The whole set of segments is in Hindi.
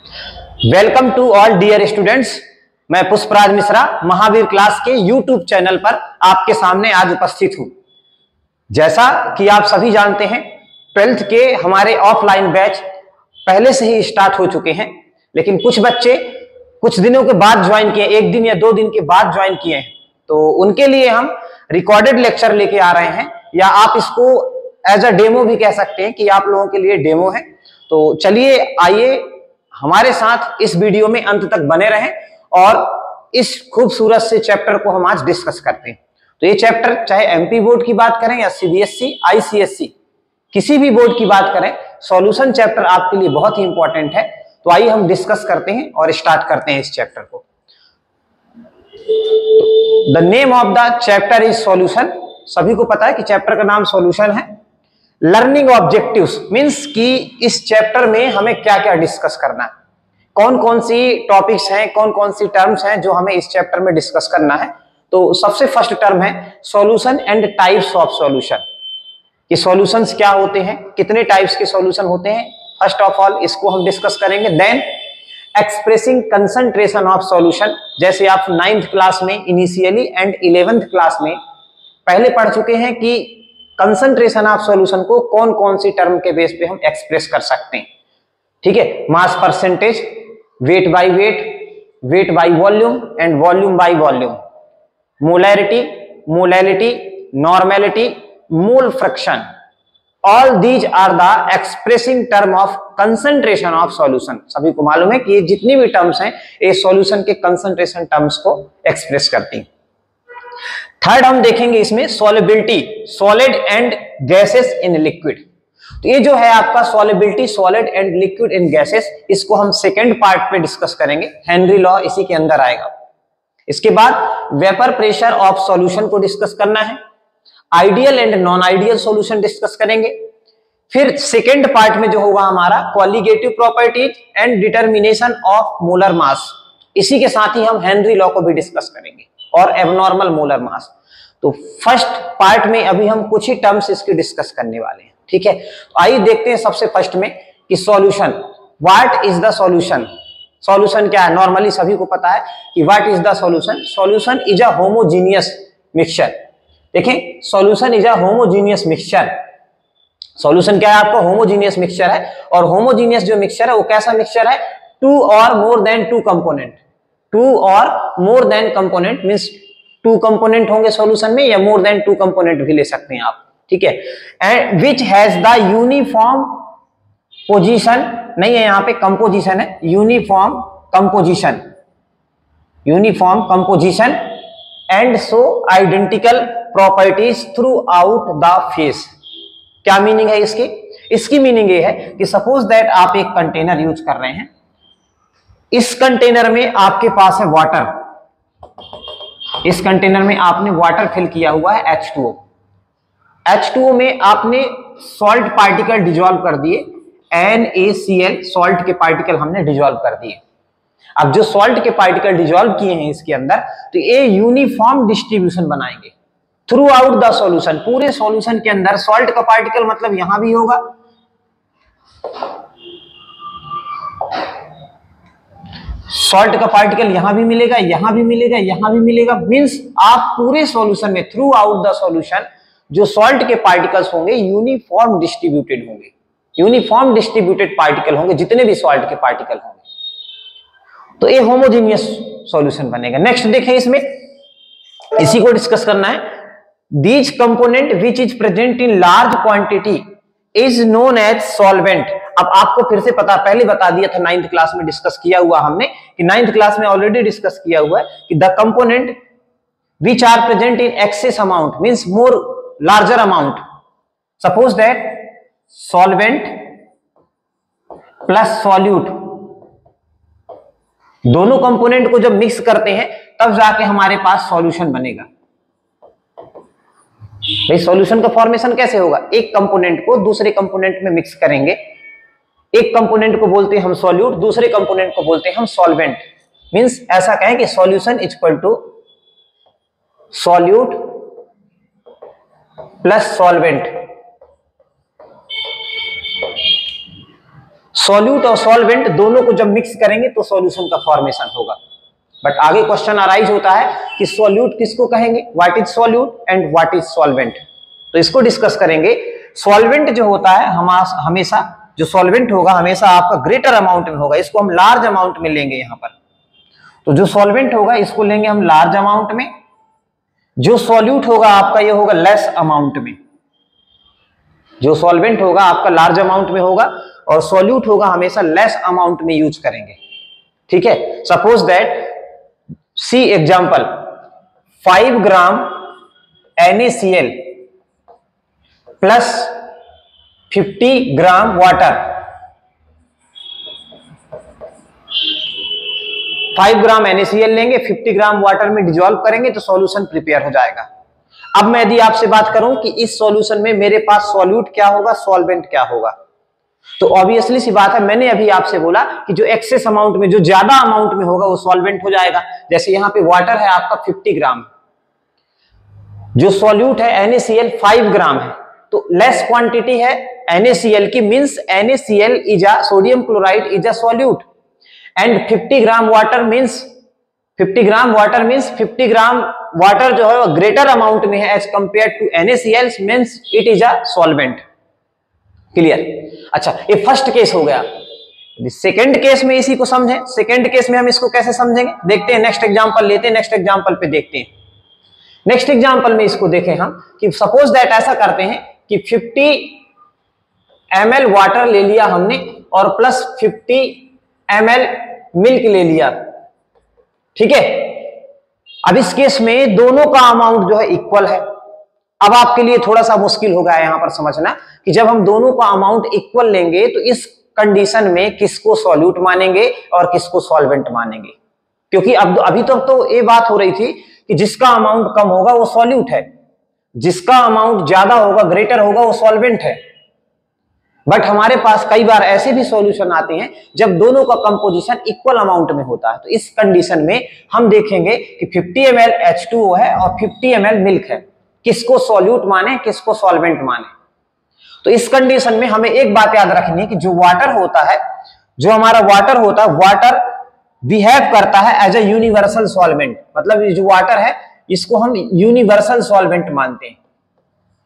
Welcome to all dear students. मैं पुष्पराज मिश्रा महावीर क्लास के यूट्यूब चैनल पर आपके सामने आज उपस्थित हूं। जैसा कि आप सभी जानते हैं, 12th के हमारे ऑफलाइन बैच पहले से ही स्टार्ट हो चुके हैं, लेकिन कुछ बच्चे कुछ दिनों के बाद ज्वाइन किए, एक दिन या 2 दिन के बाद ज्वाइन किए हैं, तो उनके लिए हम रिकॉर्डेड लेक्चर लेके आ रहे हैं, या आप इसको एज अ डेमो भी कह सकते हैं कि आप लोगों के लिए डेमो है। तो चलिए आइए हमारे साथ इस वीडियो में अंत तक बने रहें और इस खूबसूरत से चैप्टर को हम आज डिस्कस करते हैं। तो ये चैप्टर चाहे एमपी बोर्ड की बात करें या सीबीएसई, आईसीएसई, किसी भी बोर्ड की बात करें, सॉल्यूशन चैप्टर आपके लिए बहुत ही इंपॉर्टेंट है। तो आइए हम डिस्कस करते हैं और स्टार्ट करते हैं इस चैप्टर को। The name of the chapter is solution. सभी को पता है कि चैप्टर का नाम सॉल्यूशन है। लर्निंग ऑब्जेक्टिव्स मींस कि इस चैप्टर में हमें क्या क्या डिस्कस करना है, कौन कौन सी टॉपिक्स हैं, कौन कौन सी टर्म्स हैं जो हमें इस चैप्टर में डिस्कस करना है। तो सबसे फर्स्ट टर्म है solution and types of solution. ये सॉल्यूशंस क्या होते हैं, कितने टाइप्स के सॉल्यूशन होते हैं, फर्स्ट ऑफ ऑल इसको हम डिस्कस करेंगे। Then expressing concentration of solution, जैसे आप 9th क्लास में इनिशियली एंड 11th क्लास में पहले पढ़ चुके हैं कि कंसंट्रेशन ऑफ सॉल्यूशन को कौन कौन सी टर्म के बेस पे हम एक्सप्रेस कर सकते हैं। ठीक है, mass percentage, weight by weight, weight by volume and volume by volume, molarity, molality, normality, mole fraction, all these are the expressing term of concentration of solution. सभी को मालूम है कि ये जितनी भी टर्म्स हैं ये सॉल्यूशन के कंसंट्रेशन टर्म्स को एक्सप्रेस करती हैं। थर्ड हम देखेंगे इसमें solubility, solid and gases in liquid. तो ये जो है आपका solubility, solid and liquid in gases, इसको हम सेकेंड पार्ट पे डिस्कस करेंगे। हेनरी लॉ इसी के अंदर आएगा। इसके बाद वेपर प्रेशर ऑफ सॉल्यूशन को डिस्कस करना है। Ideal and non ideal solution discuss करेंगे। फिर सेकेंड पार्ट में जो होगा हमारा qualitative properties and determination of molar mass, इसी के साथ ही हम हेनरी लॉ को भी डिस्कस करेंगे और एबनॉर्मल मोलर मास। तो फर्स्ट पार्ट में अभी हम कुछ ही टर्म्स इसके डिस्कस करने वाले हैं। ठीक है, तो आइए देखते हैं सबसे फर्स्ट में कि solution, what is the solution. Solution क्या है, नॉर्मली सभी को पता है कि what is the solution. Solution is a homogeneous mixture. देखें, solution is a homogeneous mixture. Solution क्या है आपका, होमोजीनियस मिक्सचर है। और होमोजीनियस जो मिक्सचर है वो कैसा मिक्सचर है, 2 और मोर देन 2 कंपोनेंट। 2 और more than component means 2 component होंगे सॉल्यूशन में, या मोर देन 2 कंपोनेंट भी ले सकते हैं आप। ठीक है, and which has the uniform position, नहीं है यहाँ पे कंपोजिशन है, uniform composition, uniform composition and so identical properties through out the face. क्या मीनिंग है इसकी? इसकी मीनिंग ये है कि सपोज दैट आप एक कंटेनर यूज कर रहे हैं, इस कंटेनर में आपके पास है वाटर, इस कंटेनर में आपने वाटर फिल किया हुआ है H2O। H2O में आपने सॉल्ट पार्टिकल डिसॉल्व कर दिए, NaCl सॉल्ट के पार्टिकल हमने डिसॉल्व कर दिए। अब जो सॉल्ट के पार्टिकल डिसॉल्व किए हैं इसके अंदर, तो ये यूनिफॉर्म डिस्ट्रीब्यूशन बनाएंगे थ्रू आउट द सॉल्यूशन। पूरे सॉल्यूशन के अंदर सॉल्ट का पार्टिकल मतलब यहां भी होगा, सॉल्ट का पार्टिकल यहां भी मिलेगा, यहां भी मिलेगा, यहां भी मिलेगा। मींस आप पूरे सॉल्यूशन में थ्रू आउट द सॉल्यूशन जो सॉल्ट के पार्टिकल्स होंगे यूनिफॉर्म डिस्ट्रीब्यूटेड होंगे, यूनिफॉर्म डिस्ट्रीब्यूटेड पार्टिकल होंगे जितने भी सॉल्ट के पार्टिकल होंगे। तो ये होमोजीनियस सॉल्यूशन बनेगा। नेक्स्ट देखें, इसमें इसी को डिस्कस करना है। These component which is present in large quantity is known as solvent. अब आपको फिर से पता, पहले बता दिया था 9th क्लास में डिस्कस किया हुआ हमने, कि 9th क्लास में ऑलरेडी डिस्कस किया हुआ है कि the component which are present in excess amount means more larger amount. Suppose that solvent plus solute, दोनों कंपोनेंट को जब मिक्स करते हैं तब जाके हमारे पास सॉल्यूशन बनेगा। भाई सॉल्यूशन का फॉर्मेशन कैसे होगा, एक कंपोनेंट को दूसरे कंपोनेंट में मिक्स करेंगे, एक कंपोनेंट को बोलते हैं हम सॉल्यूट, दूसरे कंपोनेंट को बोलते हैं हम सॉल्वेंट। मींस ऐसा कहें कि solution is equal to solute plus solvent. Solute और सॉल्वेंट दोनों को जब मिक्स करेंगे तो सॉल्यूशन का फॉर्मेशन होगा। बट आगे क्वेश्चन अराइज होता है कि सॉल्यूट किसको कहेंगे, what is solute and what is solvent. तो इसको डिस्कस करेंगे। सॉल्वेंट जो होता है हमेशा जो सॉल्वेंट होगा हमेशा आपका ग्रेटर अमाउंट में होगा, इसको हम लार्ज अमाउंट में लेंगे यहां पर। तो जो सॉल्वेंट होगा इसको लेंगे हम लार्ज अमाउंट में, जो सॉल्यूट होगा आपका ये होगा लेस अमाउंट में। जो सॉल्वेंट होगा आपका लार्ज अमाउंट में होगा और सॉल्यूट होगा हमेशा लेस अमाउंट में यूज करेंगे। ठीक है, suppose that see example 5 gram NaCl plus 50 gram water. 5 gram NaCl लेंगे, 50 ग्राम वाटर में डिजोल्व करेंगे तो सॉल्यूशन प्रिपेयर हो जाएगा। अब मैं यदि आपसे बात करूं कि इस सॉल्यूशन में मेरे पास सॉल्यूट क्या होगा, सॉल्वेंट क्या होगा, तो ऑब्वियसली सी बात है, मैंने अभी आपसे बोला कि जो एक्सेस अमाउंट में, जो ज्यादा अमाउंट में होगा वो सॉल्वेंट हो जाएगा। जैसे यहां पे वाटर है आपका 50 ग्राम, जो सॉल्यूट है NaCl 5 ग्राम है, तो लेस क्वांटिटी है NaCl की, means NaCl is a sodium chloride is a solute and 50 gram water means 50 gram water जो है वो ग्रेटर अमाउंट में है as compare to NaCl, means it is a solvent. Clear? अच्छा, ये फर्स्ट केस हो गया। सेकंड केस में इसी को समझें। सेकंड केस में हम इसको कैसे समझेंगे, देखते हैं। नेक्स्ट एग्जांपल लेते हैं, नेक्स्ट एग्जांपल पे देखते हैं। नेक्स्ट एग्जांपल में इसको देखें हम कि सपोज दैट ऐसा करते हैं कि 50 ml वाटर ले लिया हमने और प्लस 50 ml मिल्क ले लिया। ठीक है, अब इस केस में दोनों का अमाउंट जो है इक्वल है। अब आपके लिए थोड़ा सा मुश्किल होगा यहां पर समझना कि जब हम दोनों का अमाउंट इक्वल लेंगे तो इस कंडीशन में किसको सॉल्यूट मानेंगे और किसको सॉल्वेंट मानेंगे, क्योंकि अब अभी तो ये बात हो रही थी कि जिसका अमाउंट कम होगा वो सॉल्यूट है, जिसका अमाउंट ज्यादा होगा, ग्रेटर होगा, वो सॉल्वेंट है। बट हमारे पास कई बार ऐसे भी सॉल्यूशन आते हैं जब दोनों का कंपोजिशन इक्वल अमाउंट में होता है। तो इस कंडीशन में हम देखेंगे कि 50 ml H2O है और 50 ml मिल्क है, किसको सॉल्यूट माने, किसको सॉल्वेंट माने। तो इस कंडीशन में हमें एक बात याद रखनी है कि जो वाटर होता है, जो हमारा वाटर होता है, वाटर बिहेव करता है एज अ यूनिवर्सल सॉल्वेंट। मतलब ये जो वाटर है इसको हम यूनिवर्सल सॉल्वेंट मानते हैं।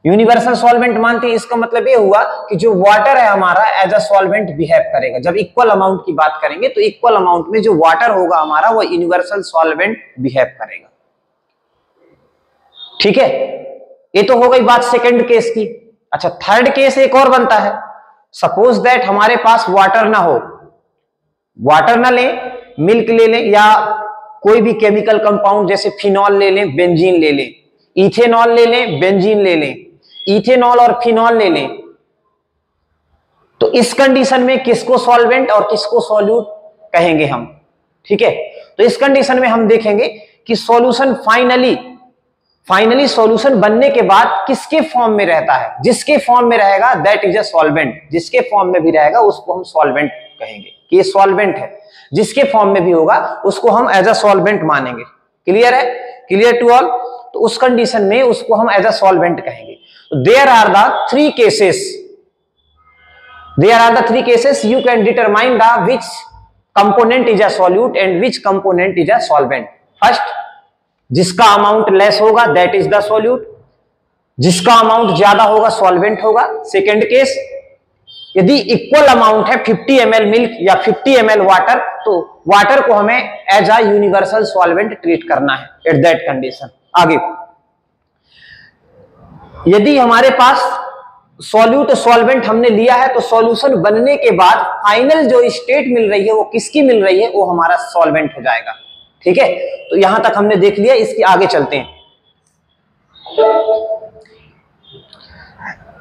यूनिवर्सल सॉल्वेंट मानते हैं, इसका मतलब ये हुआ कि जो वाटर है हमारा एज अ सॉल्वेंट बिहेव करेगा। जब इक्वल अमाउंट की बात करेंगे तो इक्वल अमाउंट में जो वाटर होगा हमारा वो यूनिवर्सल सॉल्वेंट बिहेव करेगा। ठीक है, ये तो हो गई बात सेकंड केस की। अच्छा, थर्ड केस एक और बनता है। सपोज दैट हमारे पास वाटर ना हो, वाटर ना ले, मिल्क ले लें या कोई भी केमिकल कंपाउंड जैसे फिनॉल ले लें, बेंजीन ले लें, इथेनॉल ले लें, बेंजीन ले लें, इथेनॉल और फिनॉल ले लें। तो इस कंडीशन में किसको सॉल्वेंट और किसको सॉल्यूट कहेंगे हम। ठीक है, तो इस कंडीशन में हम देखेंगे कि सॉल्यूशन फाइनली सॉल्यूशन बनने के बाद किसके फॉर्म में रहता है। जिसके फॉर्म में रहेगा दैट इज अ सॉल्वेंट, जिसके फॉर्म में भी रहेगा उसको हम सॉल्वेंट कहेंगे कि ये सॉल्वेंट है। जिसके फॉर्म में भी होगा उसको हम एज अ सॉल्वेंट मानेंगे। क्लियर है? Clear to all? तो उस कंडीशन में उसको हम एज अ सॉल्वेंट कहेंगे। तो there are the three cases you can determine the which component is a solute and which component is a solvent. First, जिसका अमाउंट लेस होगा दैट इज द सॉल्यूट, जिसका अमाउंट ज्यादा होगा सॉल्वेंट होगा। सेकेंड केस, यदि इक्वल अमाउंट है 50 ml मिल्क या 50 ml वाटर, तो वाटर को हमें as a universal solvent treat करना है एट दैट कंडीशन। आगे, यदि हमारे पास सॉल्यूट सॉल्वेंट हमने लिया है तो सॉल्यूशन बनने के बाद फाइनल जो स्टेट मिल रही है वो किसकी मिल रही है, वो हमारा सॉल्वेंट हो जाएगा। ठीक है, तो यहां तक हमने देख लिया, इसके आगे चलते हैं।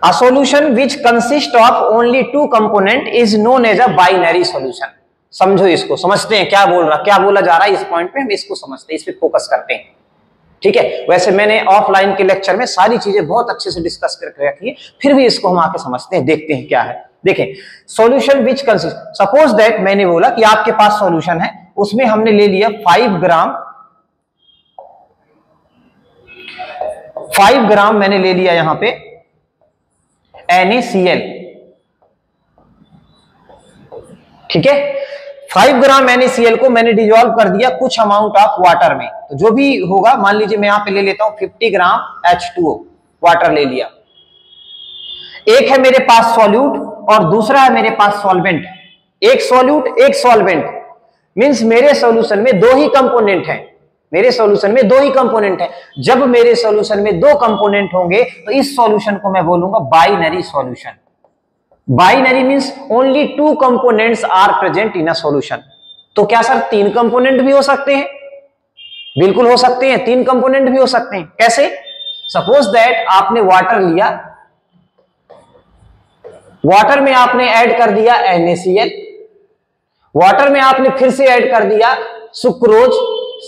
A solution which consists of only two component is known as a binary solution। समझो इसको, समझते हैं क्या बोला जा रहा है इस पॉइंट पे, हम इसको समझते हैं, इस पे फोकस करते हैं। ठीक है, वैसे मैंने ऑफलाइन के लेक्चर में सारी चीजें बहुत अच्छे से डिस्कस करके रखी है, फिर भी इसको हम आके समझते हैं, देखते हैं क्या है। देखें, solution which consist, suppose that मैंने बोला कि आपके पास सॉल्यूशन है, उसमें हमने ले लिया 5 ग्राम मैंने ले लिया यहां पे NaCl ठीक है। 5 ग्राम NaCl को मैंने डिजोल्व कर दिया कुछ अमाउंट ऑफ वाटर में, तो जो भी होगा, मान लीजिए मैं यहां पे ले लेता हूं 50 ग्राम H2O वाटर ले लिया। एक है मेरे पास सॉल्यूट और दूसरा है मेरे पास सॉल्वेंट। एक सॉल्यूट एक सॉल्वेंट, मींस मेरे सॉल्यूशन में दो ही कंपोनेंट हैं। मेरे सॉल्यूशन में दो ही कंपोनेंट हैं। जब मेरे सॉल्यूशन में दो कंपोनेंट होंगे तो इस सॉल्यूशन को मैं बोलूंगा binary solution. Binary means only 2 components are present in a solution. तो क्या सर 3 कंपोनेंट भी हो सकते हैं? बिल्कुल हो सकते हैं, 3 कंपोनेंट भी हो सकते हैं। कैसे? सपोज दैट आपने वाटर लिया, वाटर में आपने ऐड कर दिया NaCl, वाटर में आपने फिर से ऐड कर दिया सुक्रोज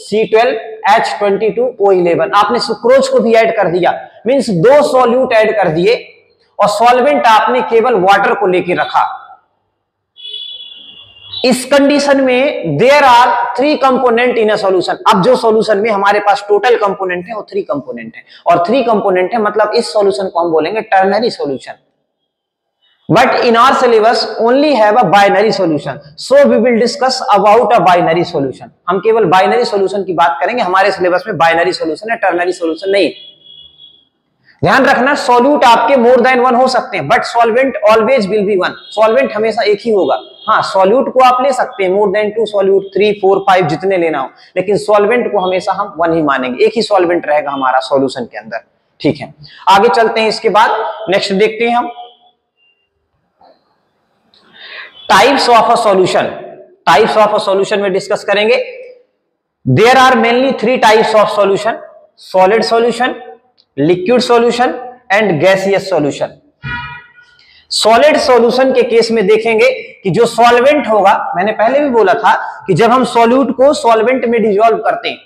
C12H22O11, आपने सुक्रोज को भी ऐड कर दिया, मींस 2 सॉल्यूट ऐड कर दिए और सॉल्वेंट आपने केवल वाटर को लेके रखा। इस कंडीशन में there are 3 component in a solution. अब जो सॉल्यूशन में हमारे पास टोटल कंपोनेंट है वो 3 कंपोनेंट है, और 3 कंपोनेंट है मतलब इस सॉल्यूशन को हम बोलेंगे ternary solution. But in our syllabus only have a binary solution, so we will discuss about a binary solution. हम केवल बाइनरी सॉल्यूशन की बात करेंगे। हमारे सिलेबस में बाइनरी सॉल्यूशन है, टर्नरी सॉल्यूशन नहीं। ध्यान रखना, सॉल्यूट आपके मोर देन 1 हो सकते हैं, but solvent always will be 1। Solvent हमेशा एक ही होगा। हाँ, सॉल्यूट को आप ले सकते हैं मोर देन 2 सॉल्यूट, 3, 4, 5 जितने लेना हो, लेकिन सॉल्वेंट को हमेशा हम 1 ही मानेंगे। एक ही सॉल्वेंट रहेगा हमारा सॉल्यूशन के अंदर। ठीक है, आगे चलते हैं। इसके बाद नेक्स्ट देखते हैं हम types of a solution. Types of a solution में डिस्कस करेंगे। There are mainly 3 types of solution: solid solution, liquid solution and gaseous solution. Solid solution के केस में देखेंगे कि जो सॉल्वेंट होगा, मैंने पहले भी बोला था कि जब हम सॉल्यूट को सॉल्वेंट में डिसॉल्व करते हैं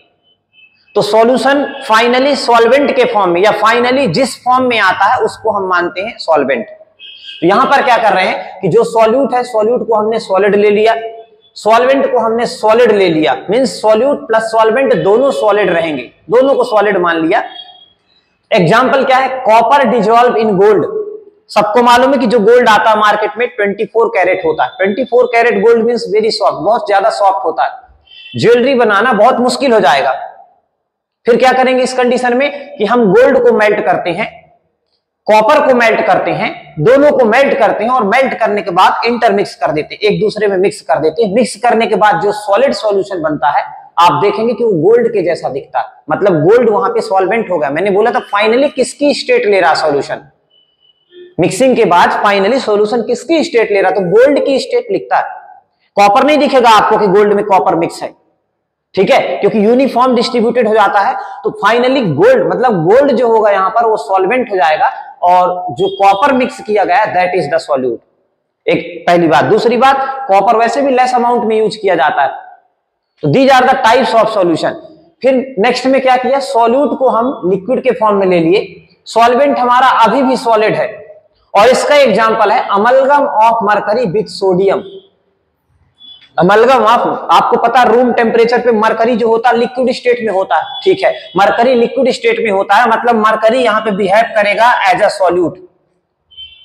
तो सॉल्यूशन फाइनली सॉल्वेंट के फॉर्म में या फाइनली जिस फॉर्म में आता है उसको हम मानते हैं सॉल्वेंट। तो यहां पर क्या कर रहे हैं कि जो सॉल्यूट है, सॉल्यूट को हमने सॉलिड ले लिया, सॉल्वेंट को हमने सॉलिड ले लिया, मींस सॉल्यूट प्लस सॉल्वेंट दोनों सॉलिड रहेंगे, दोनों को सॉलिड मान लिया। एग्जांपल क्या है? Copper dissolve in gold. सबको मालूम है कि जो गोल्ड आता है मार्केट में 24 कैरेट होता है। 24 carat gold means very soft, बहुत ज्यादा सॉफ्ट होता है। ज्वेलरी बनाना बहुत मुश्किल हो जाएगा। फिर क्या करेंगे इस कंडीशन में कि हम गोल्ड को मेल्ट करते हैं, कॉपर को मेल्ट करते हैं, दोनों को मेल्ट करते हैं और मेल्ट करने के बाद इंटरमिक्स कर देते हैं, एक दूसरे में मिक्स कर देते हैं। मिक्स करने के बाद जो सॉलिड सॉल्यूशन बनता है, आप देखेंगे कि वो गोल्ड के जैसा दिखता है, मतलब गोल्ड वहां पे सॉल्वेंट हो गया। मैंने बोला था फाइनली किसकी स्टेट ले रहा सॉल्यूशन, मिक्सिंग के बाद फाइनली सॉल्यूशन किसकी स्टेट ले रहा, तो गोल्ड की स्टेट लिखता है। कॉपर नहीं दिखेगा आपको कि गोल्ड में कॉपर मिक्स है, ठीक है, क्योंकि यूनिफॉर्म डिस्ट्रीब्यूटेड हो जाता है। तो फाइनली गोल्ड मतलब गोल्ड जो होगा यहां पर वो सॉल्वेंट हो जाएगा और जो कॉपर मिक्स किया गया दैट इज द सॉल्यूट। एक पहली बात। दूसरी बात, कॉपर वैसे भी लेस अमाउंट में यूज किया जाता है। तो these are the types of solution. फिर नेक्स्ट में क्या किया, सॉल्यूट को हम लिक्विड के फॉर्म में ले लिए, सॉल्वेंट हमारा अभी भी सॉलिड है और इसका एग्जांपल है amalgam of mercury with sodium. Amalgam of, आपको पता रूम टेम्परेचर पे मरकरी जो होता है लिक्विड स्टेट में होता है, ठीक है, मरकरी लिक्विड स्टेट में होता है, मतलब मरकरी यहां पे बिहेव करेगा एज अ सॉल्यूट।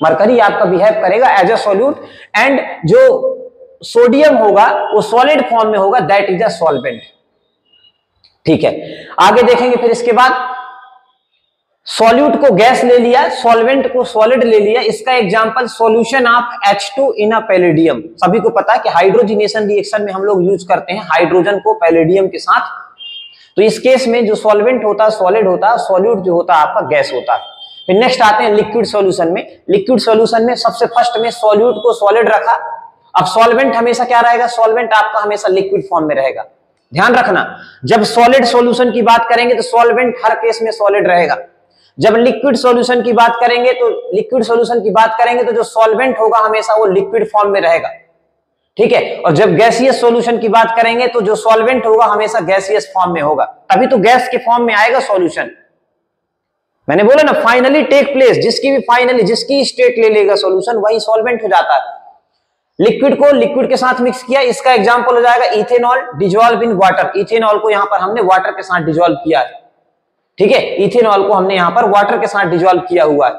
मरकरी आपका बिहेव करेगा एज अ सॉल्यूट एंड जो सोडियम होगा वो सॉलिड फॉर्म में होगा, दैट इज अ सॉल्वेंट। ठीक है, आगे देखेंगे। फिर इसके बाद सॉल्यूट को गैस ले लिया, सॉल्वेंट को सॉलिड ले लिया। इसका example solution of H2 in a palladium. सभी को पता है कि हाइड्रोजिनेशन रिएक्शन में हम लोग यूज करते हैं हाइड्रोजन को पैलेडियम के साथ। तो इस केस में जो सॉल्वेंट होता है सॉलिड होता है, सॉल्यूट जो होता है आपका गैस होता है। फिर नेक्स्ट आते हैं लिक्विड सॉल्यूशन में। लिक्विड सॉल्यूशन में सबसे फर्स्ट में सॉल्यूट को सॉलिड रखा। अब सॉल्वेंट हमेशा क्या रहेगा, सॉल्वेंट आपका हमेशा लिक्विड फॉर्म में रहेगा। ध्यान रखना, जब सॉलिड सॉल्यूशन की बात करेंगे तो सॉल्वेंट हर केस में सॉलिड रहेगा। जब लिक्विड सॉल्यूशन की बात करेंगे तो जो सॉल्वेंट होगा हमेशा वो लिक्विड फॉर्म में रहेगा, ठीक है। और जब गैसियस सॉल्यूशन की बात करेंगे तो जो सॉल्वेंट होगा हमेशा गैसियस फॉर्म में होगा, तभी तो गैस के फॉर्म में आएगा सॉल्यूशन। मैंने बोला ना फाइनली टेक प्लेस, जिसकी स्टेट ले लेगा सॉल्यूशन वही सॉल्वेंट हो जाता है। लिक्विड को लिक्विड के साथ मिक्स किया, इसका एग्जांपल हो जाएगा ethanol dissolve in water. Ethanol को यहां पर हमने वाटर के साथ डिसॉल्व किया है, ठीक है, इथेनॉल को हमने यहां पर वाटर के साथ डिसॉल्व किया हुआ है।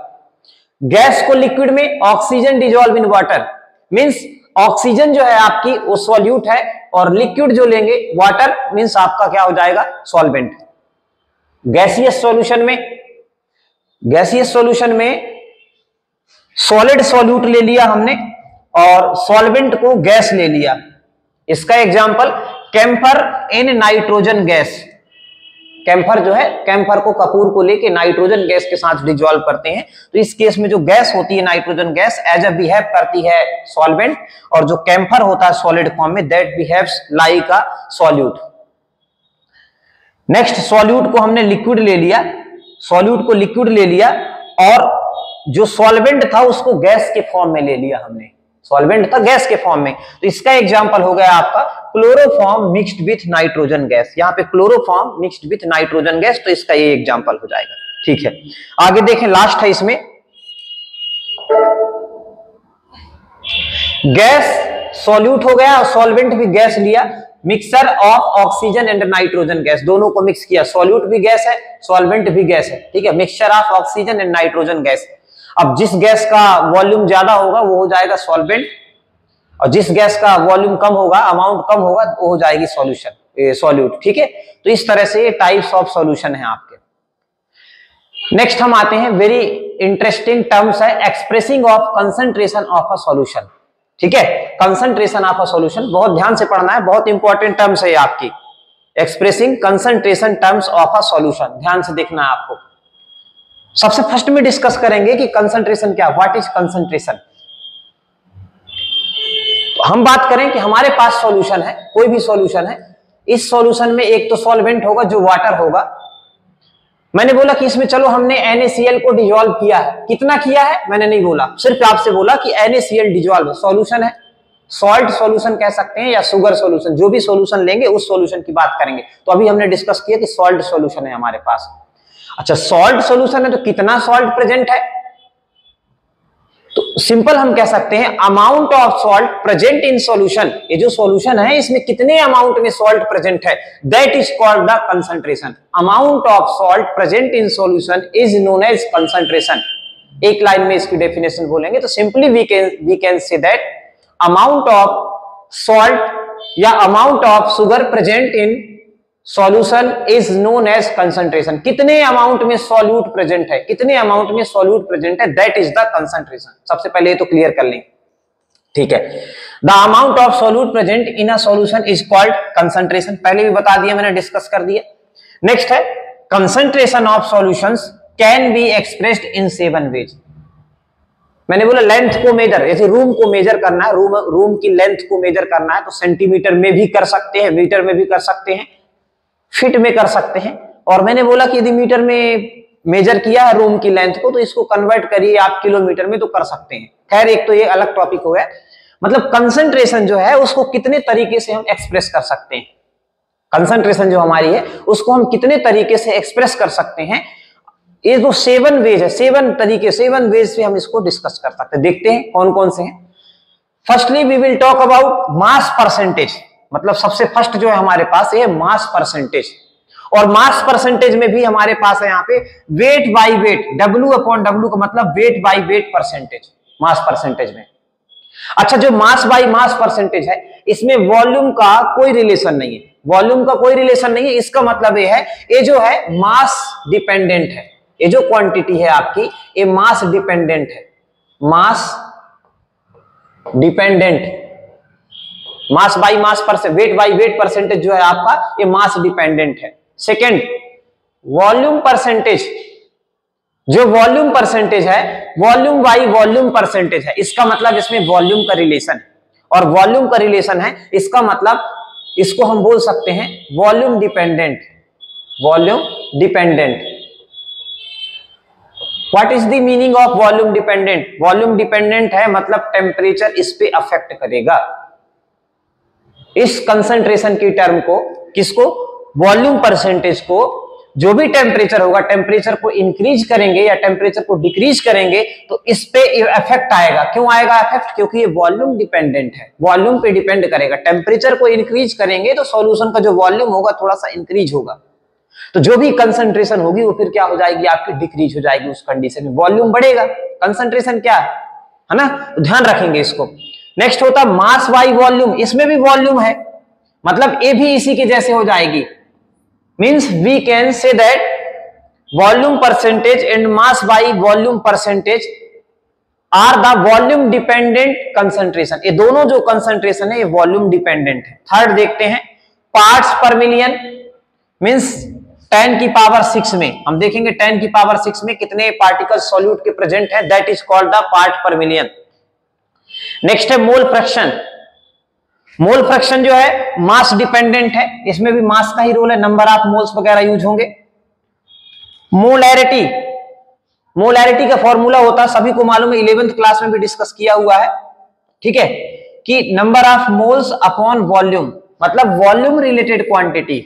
गैस को लिक्विड में, oxygen dissolve in water, means oxygen जो है आपकी वो सॉल्यूट है, और लिक्विड जो लेंगे वाटर मींस आपका क्या हो जाएगा, सॉल्वेंट। गैसियस सॉल्यूशन में सॉलिड सॉल्यूट ले लिया हमने और सॉल्वेंट को गैस ले लिया। इसका example camphor in nitrogen gas. Camphor जो है, कैम्फर को कपूर को लेके नाइट्रोजन गैस के साथ डिसॉल्व करते हैं, तो इस केस में जो गैस होती है nitrogen gas as a behave करती है सॉल्वेंट, और जो कैम्फर होता है सॉलिड फॉर्म में that behaves like a solute. Next solute को हमने लिक्विड ले लिया, और जो सॉल्वेंट था उसको गैस के फॉर्म में ले लिया हमने, सॉल्वेंट था गैस के फॉर्म में, तो इसका एग्जांपल हो गया आपका chloroform mixed with nitrogen gas. यहाँ पे chloroform mixed with nitrogen gas, तो इसका ये एग्जांपल हो जाएगा। ठीक है, आगे देखें, लास्ट है इसमें गैस सॉल्यूट हो गया और सॉल्वेंट भी गैस लिया, mixture of oxygen and nitrogen gas, दोनों को मिक्स किया, सॉल्यूट भी गैस है सॉल्वेंट भी गैस है। ठीक है, mixture of oxygen and nitrogen gas. अब जिस गैस का वॉल्यूम ज्यादा होगा वो हो जाएगा सॉल्वेंट, और जिस गैस का वॉल्यूम कम होगा, अमाउंट कम होगा, वो हो जाएगी सॉल्यूट। ठीक है, तो इस तरह से ये टाइप्स ऑफ सॉल्यूशन है आपके। नेक्स्ट हम आते हैं, वेरी इंटरेस्टिंग टर्म्स है expressing of concentration of a solution. ठीक है, कंसंट्रेशन ऑफ अ सॉल्यूशन बहुत ध्यान से पढ़ना है, बहुत इंपॉर्टेंट टर्म्स है आपकी। Expressing concentration terms of a solution, ध्यान से देखना है आपको। सबसे फर्स्ट में डिस्कस करेंगे कि कंसंट्रेशन क्या, व्हाट इज कंसंट्रेशन। तो हम बात करें कि हमारे पास सॉल्यूशन है, कोई भी सॉल्यूशन है, इस सॉल्यूशन में एक तो सॉल्वेंट होगा जो वाटर होगा। मैंने बोला कि इसमें चलो हमने NaCl को डिसॉल्व किया है, कितना किया है मैंने नहीं बोला, सिर्फ आपसे बोला कि NaCl डिसॉल्व सॉल्यूशन है, सॉल्ट सॉल्यूशन कह सकते हैं या शुगर सॉल्यूशन, जो भी सॉल्यूशन लेंगे उस सॉल्यूशन की बात करेंगे। तो अभी हमने डिस्कस किया कि सॉल्ट सॉल्यूशन है हमारे पास। अच्छा, सॉल्ट सॉल्यूशन है तो कितना सॉल्ट प्रेजेंट है, तो सिंपल हम कह सकते हैं amount of salt present in solution. ये जो सॉल्यूशन है इसमें कितने अमाउंट में सॉल्ट प्रेजेंट है, that is called the concentration. Amount of salt present in solution is known as concentration. एक लाइन में इसकी डेफिनेशन बोलेंगे तो simply we can say that amount of salt या amount of sugar present in solution is known as concentration. कितने अमाउंट में सॉल्यूट प्रेजेंट है, कितने अमाउंट में सॉल्यूट प्रेजेंट है, दैट इज द कंसंट्रेशन। सबसे पहले ये तो क्लियर कर लें। ठीक है, the amount of solute present in a solution is called concentration, पहले भी बता दिया मैंने, डिस्कस कर दिया। नेक्स्ट है concentration of solutions can be expressed in 7 ways. मैंने बोला लेंथ को मेजर, जैसे रूम को मेजर करना है, रूम की लेंथ को मेजर करना है तो सेंटीमीटर में भी कर सकते हैं, मीटर में भी कर सकते हैं, फीट में कर सकते हैं। और मैंने बोला कि यदि मीटर में मेजर किया है रूम की लेंथ को तो इसको कन्वर्ट करिए आप किलोमीटर में तो कर सकते हैं। खैर एक तो ये अलग टॉपिक हो गया, मतलब कंसंट्रेशन जो है उसको कितने तरीके से हम एक्सप्रेस कर सकते हैं, कंसंट्रेशन जो हमारी है उसको हम कितने तरीके से एक्सप्रेस कर सकते हैं। ये जो 7 वेज है, 7 तरीके, 7 वेज से हम इसको डिस्कस कर सकते हैं। देखते हैं कौन कौन से हैं। Firstly we will talk about mass percentage, मतलब सबसे फर्स्ट जो है हमारे पास ये मास परसेंटेज, और मास परसेंटेज में भी हमारे पास है यहाँ पे वेट बाय वेट, W/W का मतलब wait by weight percentage mass percentage में। अच्छा, जो मास बाय मास परसेंटेज है इसमें वॉल्यूम का कोई रिलेशन नहीं है, वॉल्यूम का कोई रिलेशन नहीं है। इसका मतलब ये है ये जो है मास डिपेंडेंट है, ये जो क्वांटिटी है आपकी ये मास डिपेंडेंट है, mass dependent. Mass by mass percent, weight by weight percentage जो है आपका ये मास डिपेंडेंट है। सेकेंड, वॉल्यूम परसेंटेज, जो वॉल्यूम परसेंटेज है वॉल्यूम बाय वॉल्यूम परसेंटेज है। इसका मतलब इसमें वॉल्यूम का रिलेशन है, और वॉल्यूम का रिलेशन है इसका मतलब इसको हम बोल सकते हैं volume dependent, volume dependent. What is the meaning of volume dependent? Volume dependent है मतलब टेम्परेचर इस पे अफेक्ट करेगा। इस कंसंट्रेशन की टर्म को, किसको, वॉल्यूम परसेंटेज को, जो भी टेम्परेचर होगा, टेम्परेचर को इंक्रीज करेंगे या टेम्परेचर को डिक्रीज करेंगे तो इस पे इफेक्ट आएगा। क्यों आएगा इफेक्ट? क्योंकि ये वॉल्यूम डिपेंडेंट है, वॉल्यूम पे डिपेंड करेगा। टेम्परेचर को इंक्रीज करेंगे तो सॉल्यूशन का जो वॉल्यूम होगा थोड़ा सा इंक्रीज होगा, तो जो भी कंसंट्रेशन होगी वो फिर क्या हो जाएगी आपकी, डिक्रीज हो जाएगी। उस कंडीशन में वॉल्यूम बढ़ेगा, कंसंट्रेशन क्या है ना, तो ध्यान रखेंगे इसको। नेक्स्ट होता मास बाई वॉल्यूम, इसमें भी वॉल्यूम है, मतलब ए भी इसी के जैसे हो जाएगी। Means we can say that volume percentage and mass by volume percentage are the volume dependent concentration. ये दोनों जो कंसंट्रेशन है ये वॉल्यूम डिपेंडेंट है। थर्ड देखते हैं पार्ट्स पर मिलियन, मींस 10 की पावर 6 में हम देखेंगे 10 की पावर 6 में कितने पार्टिकल सॉल्यूट के प्रेजेंट है, that is called the part पर मिलियन। नेक्स्ट है मोल फ्रैक्शन। मोल फ्रैक्शन जो है मास डिपेंडेंट है, इसमें भी मास का ही रोल है, नंबर ऑफ मोल्स वगैरह यूज होंगे। मोलैरिटी, मोलैरिटी का फॉर्मूला होता है, सभी को मालूम है, 11th क्लास में भी डिस्कस किया हुआ है, ठीक है, कि number of moles upon volume, मतलब वॉल्यूम रिलेटेड क्वांटिटी।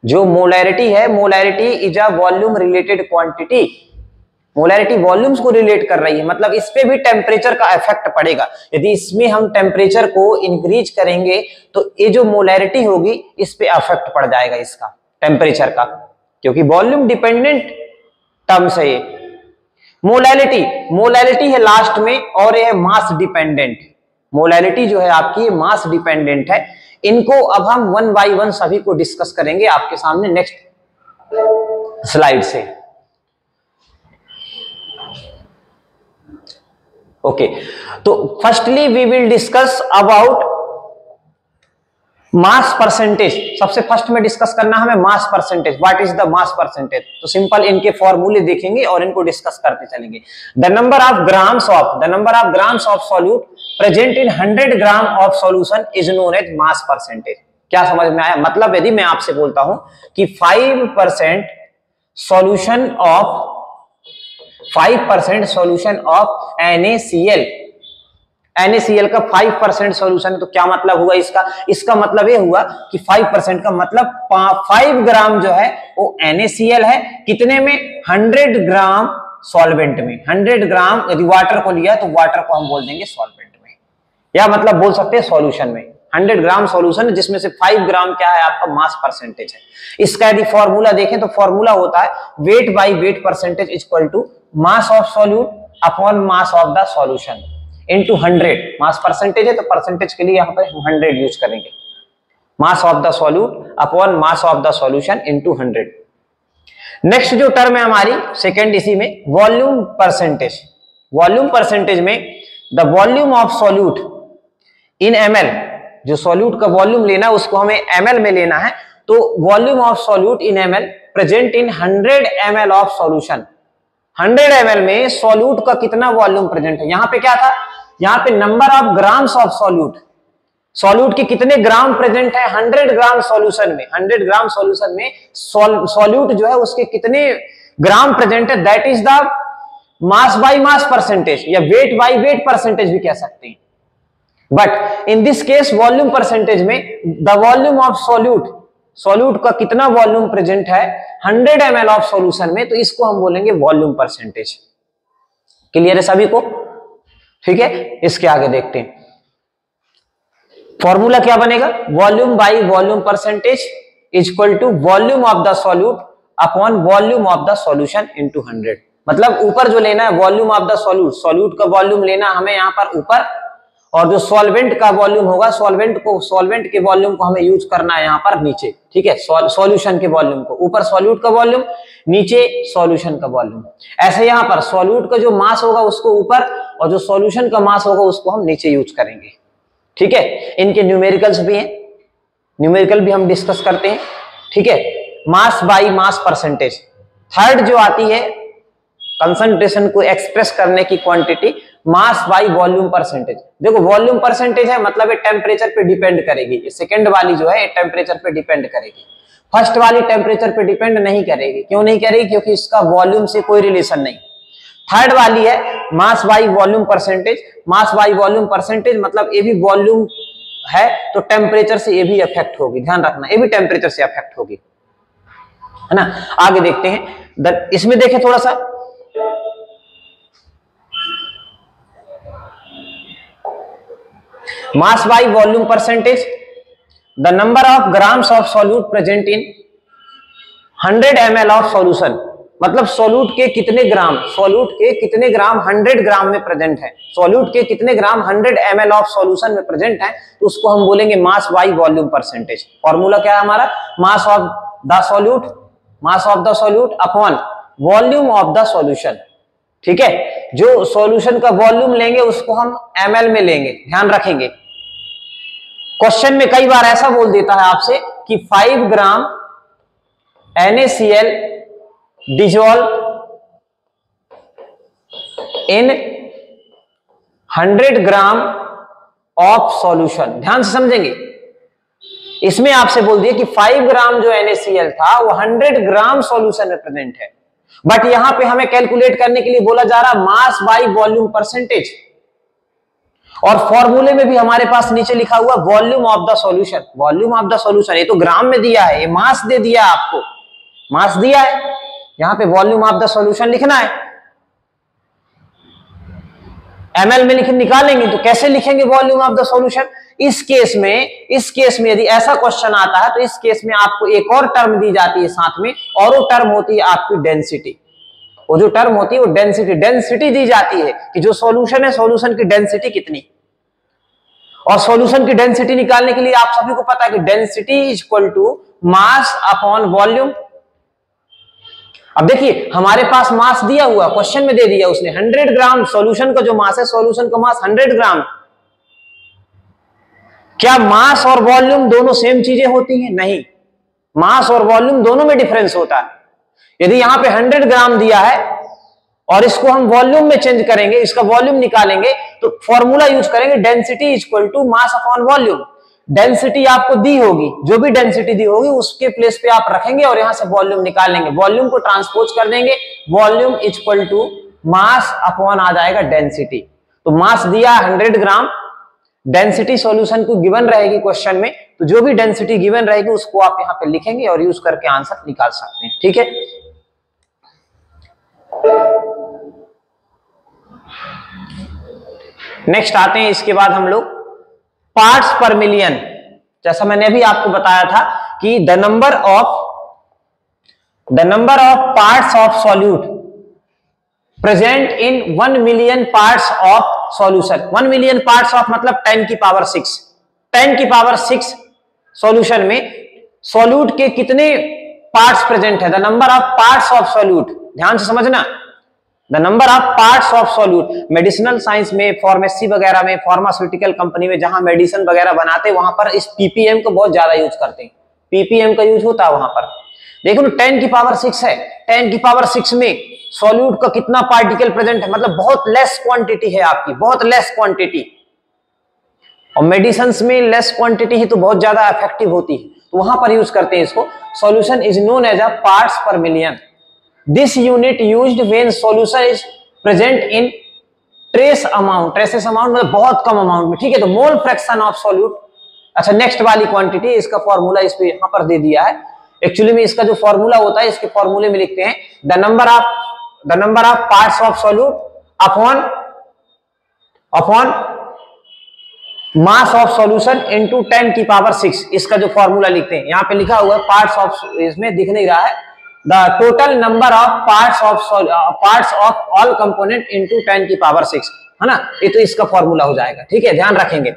जो मोलैरिटी है, molarity is a volume related quantity. Molarity volumes को रिलेट कर रही है, मतलब इस पे भी टेम्परेचर का इफेक्ट पड़ेगा। यदि इसमें हम टेम्परेचर को इंक्रीज करेंगे तो ये जो मोलैरिटी होगी इस पे इफेक्ट पड़ जाएगा इसका, टेम्परेचर का, क्योंकि वॉल्यूम डिपेंडेंट टर्म्स है ये। मोलैलिटी, मोलैलिटी है लास्ट में, और ये है मास डिपेंडेंट। मोलैलिटी जो है आपकी मास डिपेंडेंट है। इनको अब हम 1 बाय 1 सभी को डिस्कस करेंगे आपके सामने नेक्स्ट स्लाइड से। ओके, तो firstly we will discuss about mass percentage. सबसे फर्स्ट में डिस्कस करना हमें mass percentage, what is the mass percentage. तो सिंपल इनके फॉर्मूले देखेंगे और इनको डिस्कस करते चलेंगे। The number of grams of solute present in 100 gram of solution is known as mass percentage. क्या समझ में आया? मतलब यदि मैं आपसे बोलता हूं कि 5% solution of 5% solution of NaCl, NaCl का 5% सॉल्यूशन, तो क्या मतलब हुआ इसका? इसका मतलब ये हुआ कि 5% का मतलब 5 ग्राम जो है वो NaCl है, कितने में? 100 ग्राम सॉल्वेंट में। 100 ग्राम यदि वाटर को लिया तो वाटर को हम बोल देंगे सॉल्वेंट में, या मतलब बोल सकते हैं सॉल्यूशन में। 100 ग्राम सॉल्यूशन जिसमें से 5 ग्राम क्या है आपका मास परसेंटेज है। इसका यदि फॉर्मूला देखें तो फॉर्मूला होता है weight by weight percentage equal to mass of solute upon mass of the solution into 100। Mass percentage है तो परसेंटेज के लिए यहां पर हम 100 यूज करेंगे। मास of the solute upon mass of the solution into 100। Next जो टर्म है हमारी सेकंड, इसी में वॉल्यूम परसेंटेज। वॉल्यूम परसेंटेज में the volume of solute in ml, जो सॉल्यूट का वॉल्यूम लेना है उसको हमें ml में लेना है, तो volume of solute in ml present in 100 ml of solution. 100 ml में सॉल्यूट का कितना वॉल्यूम प्रेजेंट है? यहां पे क्या था? यहां पे number of grams of solute, solute के कितने ग्राम प्रेजेंट है 100 ग्राम सॉल्यूशन में। 100 ग्राम सॉल्यूशन में सॉल्यूट जो है उसके कितने ग्राम प्रेजेंट है, that is the mass by mass percentage, या वेट बाई वेट परसेंटेज भी कह सकते हैं। But in this case volume percentage में the volume of solute, solute का कितना वॉल्यूम प्रेजेंट है 100 ml ऑफ सॉल्यूशन में, तो इसको हम बोलेंगे वॉल्यूम परसेंटेज। क्लियर है सभी को? ठीक है, इसके आगे देखते हैं फॉर्मूला क्या बनेगा। Volume by volume percentage is equal to volume of the solute upon volume of the solution into 100। मतलब ऊपर जो लेना है volume of the solute, solute का वॉल्यूम लेना हमें यहां पर ऊपर, और जो सॉल्वेंट का वॉल्यूम होगा सॉल्वेंट के वॉल्यूम को हमें यूज करना है यहां पर नीचे। ठीक है, सॉल्यूशन के वॉल्यूम को ऊपर सॉल्यूट का वॉल्यूम, नीचे सॉल्यूशन का वॉल्यूम। ऐसे यहां पर सॉल्यूट का जो मास होगा उसको ऊपर, और जो सॉल्यूशन का मास होगा उसको हम नीचे यूज करेंगे। ठीक है, इनके न्यूमेरिकल्स भी हैं, न्यूमेरिकल भी हम डिस्कस करते हैं। ठीक है, मास बाई मास परसेंटेज। थर्ड जो आती है कंसंट्रेशन को एक्सप्रेस करने की quantity, mass by volume percentage. देखो वॉल्यूम परसेंटेज है मतलब ये टेम्परेचर पे डिपेंड करेगी। ये सेकंड वाली जो है ये टेम्परेचर पे डिपेंड करेगी, फर्स्ट वाली टेम्परेचर पे डिपेंड नहीं करेगी। क्यों नहीं करेगी? क्योंकि इसका वॉल्यूम से कोई रिलेशन नहीं। थर्ड वाली है मास by volume percentage. Mass by volume percentage मतलब ये भी वॉल्यूम है तो टेम्परेचर से ये भी अफेक्ट होगी, ध्यान रखना, ये भी टेम्परेचर से अफेक्ट होगी, है ना। आगे देखते हैं, इसमें देखें थोड़ा सा, mass by volume percentage, the number of grams of solute present in 100 ml of solution, मतलब सॉल्यूट के कितने ग्राम, सॉल्यूट के कितने ग्राम 100 ग्राम में प्रेजेंट है, सॉल्यूट के कितने ग्राम 100 ml ऑफ सॉल्यूशन में प्रेजेंट है, तो उसको हम बोलेंगे मास बाई वॉल्यूम परसेंटेज। फॉर्मूला क्या है हमारा, मास of the solute, mass of the solute upon volume of the solution. ठीक है, जो सॉल्यूशन का वॉल्यूम लेंगे उसको हम ml में लेंगे, ध्यान रखेंगे। क्वेश्चन में कई बार ऐसा बोल देता है आपसे कि 5 gram NaCl dissolve in 100 gram of solution. ध्यान से समझेंगे, इसमें आपसे बोल दिया कि 5 ग्राम जो NaCl था वो 100 ग्राम सॉल्यूशन में प्रेजेंट है, बट यहां पे हमें कैलकुलेट करने के लिए बोला जा रहा मास बाई वॉल्यूम परसेंटेज, और फॉर्मूले में भी हमारे पास नीचे लिखा हुआ volume of the solution. Volume of the solution ये तो ग्राम में दिया है, ये मास दे दिया आपको, मास दिया है, यहां पे वॉल्यूम ऑफ द सॉल्यूशन लिखना है। ml में निकालेंगे तो कैसे लिखेंगे वॉल्यूम ऑफ द सॉल्यूशन। इस केस में यदि ऐसा क्वेश्चन आता है तो इस केस में आपको एक और टर्म दी जाती है साथ में, और वो टर्म होती है आपकी डेंसिटी। वो जो टर्म होती है वो डेंसिटी दी जाती है कि जो सॉल्यूशन है सॉल्यूशन की डेंसिटी कितनी, और सॉल्यूशन की डेंसिटी निकालने के लिए आप सभी को पता है कि density is equal to mass upon volume. अब देखिए हमारे पास मास दिया हुआ, क्वेश्चन में दे दिया उसने 100 ग्राम, सॉल्यूशन का जो मास है, सॉल्यूशन का मास 100 ग्राम। क्या मास और वॉल्यूम दोनों सेम चीजें होती हैं? नहीं, मास और वॉल्यूम दोनों में डिफरेंस होता है। यदि यहां पे 100 ग्राम दिया है और इसको हम वॉल्यूम में चेंज करेंगे, इसका वॉल्यूम निकालेंगे, तो फॉर्मूला यूज करेंगे density is equal to mass upon volume. Density आपको दी होगी, जो भी डेंसिटी दी होगी उसके प्लेस पे आप रखेंगे और यहां से वॉल्यूम निकाल लेंगे, वॉल्यूम को ट्रांसपोज कर देंगे, volume is equal to mass upon आ जाएगा डेंसिटी। तो मास दिया 100 ग्राम, डेंसिटी सॉल्यूशन को गिवन रहेगी क्वेश्चन में, तो जो भी डेंसिटी गिवन रहेगी उसको आप यहां पे लिखेंगे और यूज करके आंसर निकाल सकते हैं। ठीक है, नेक्स्ट आते हैं, इसके बाद हम लोग पार्ट्स पर मिलियन। जैसा मैंने अभी आपको बताया था कि the number of parts of solute present in 1 million parts of solution. 1 million parts of मतलब 10 की पावर 6, 10 की पावर 6 सॉल्यूशन में सॉल्यूट के कितने पार्ट्स प्रेजेंट है, the number of parts of solute. ध्यान से समझना, the number of parts of solute. Medicinal science में, फार्मेसी वगैरह में, फार्मास्यूटिकल कंपनी में जहां मेडिसिन वगैरह बनाते हैं वहां पर इस पीपीएम को बहुत ज्यादा यूज करते हैं, पीपीएम का यूज होता है वहां पर। देखो 10 की पावर 6 है, 10 की पावर 6 में सॉल्यूट का कितना पार्टिकल प्रेजेंट है, मतलब बहुत लेस क्वांटिटी है आपकी, बहुत लेस क्वांटिटी। और मेडिसिन में लेस क्वांटिटी ही तो बहुत ज्यादा इफेक्टिव होती है, तो वहां पर यूज करते हैं इसको। Solution is known as a parts per million. This unit used when solution is present in trace amount, traces amount मतलब बहुत कम अमाउंट में। ठीक है, तो मोल फ्रैक्शन ऑफ सॉल्यूट। अच्छा, नेक्स्ट वाली क्वांटिटी, इसका फॉर्मूला इस पे यहां पर दे दिया है। एक्चुअली में इसका जो फॉर्मूला होता है, इसके फॉर्मूले में लिखते हैं the number of parts of solute upon mass of solution into 10 की पावर 6। इसका जो फॉर्मूला लिखते हैं, यहां पे लिखा हुआ है पार्ट्स ऑफ, इसमें दिख नहीं रहा है, the total number of parts of all component into 10 की पावर 6, है ना। ये तो इसका फॉर्मूला हो जाएगा। ठीक है, ध्यान रखेंगे।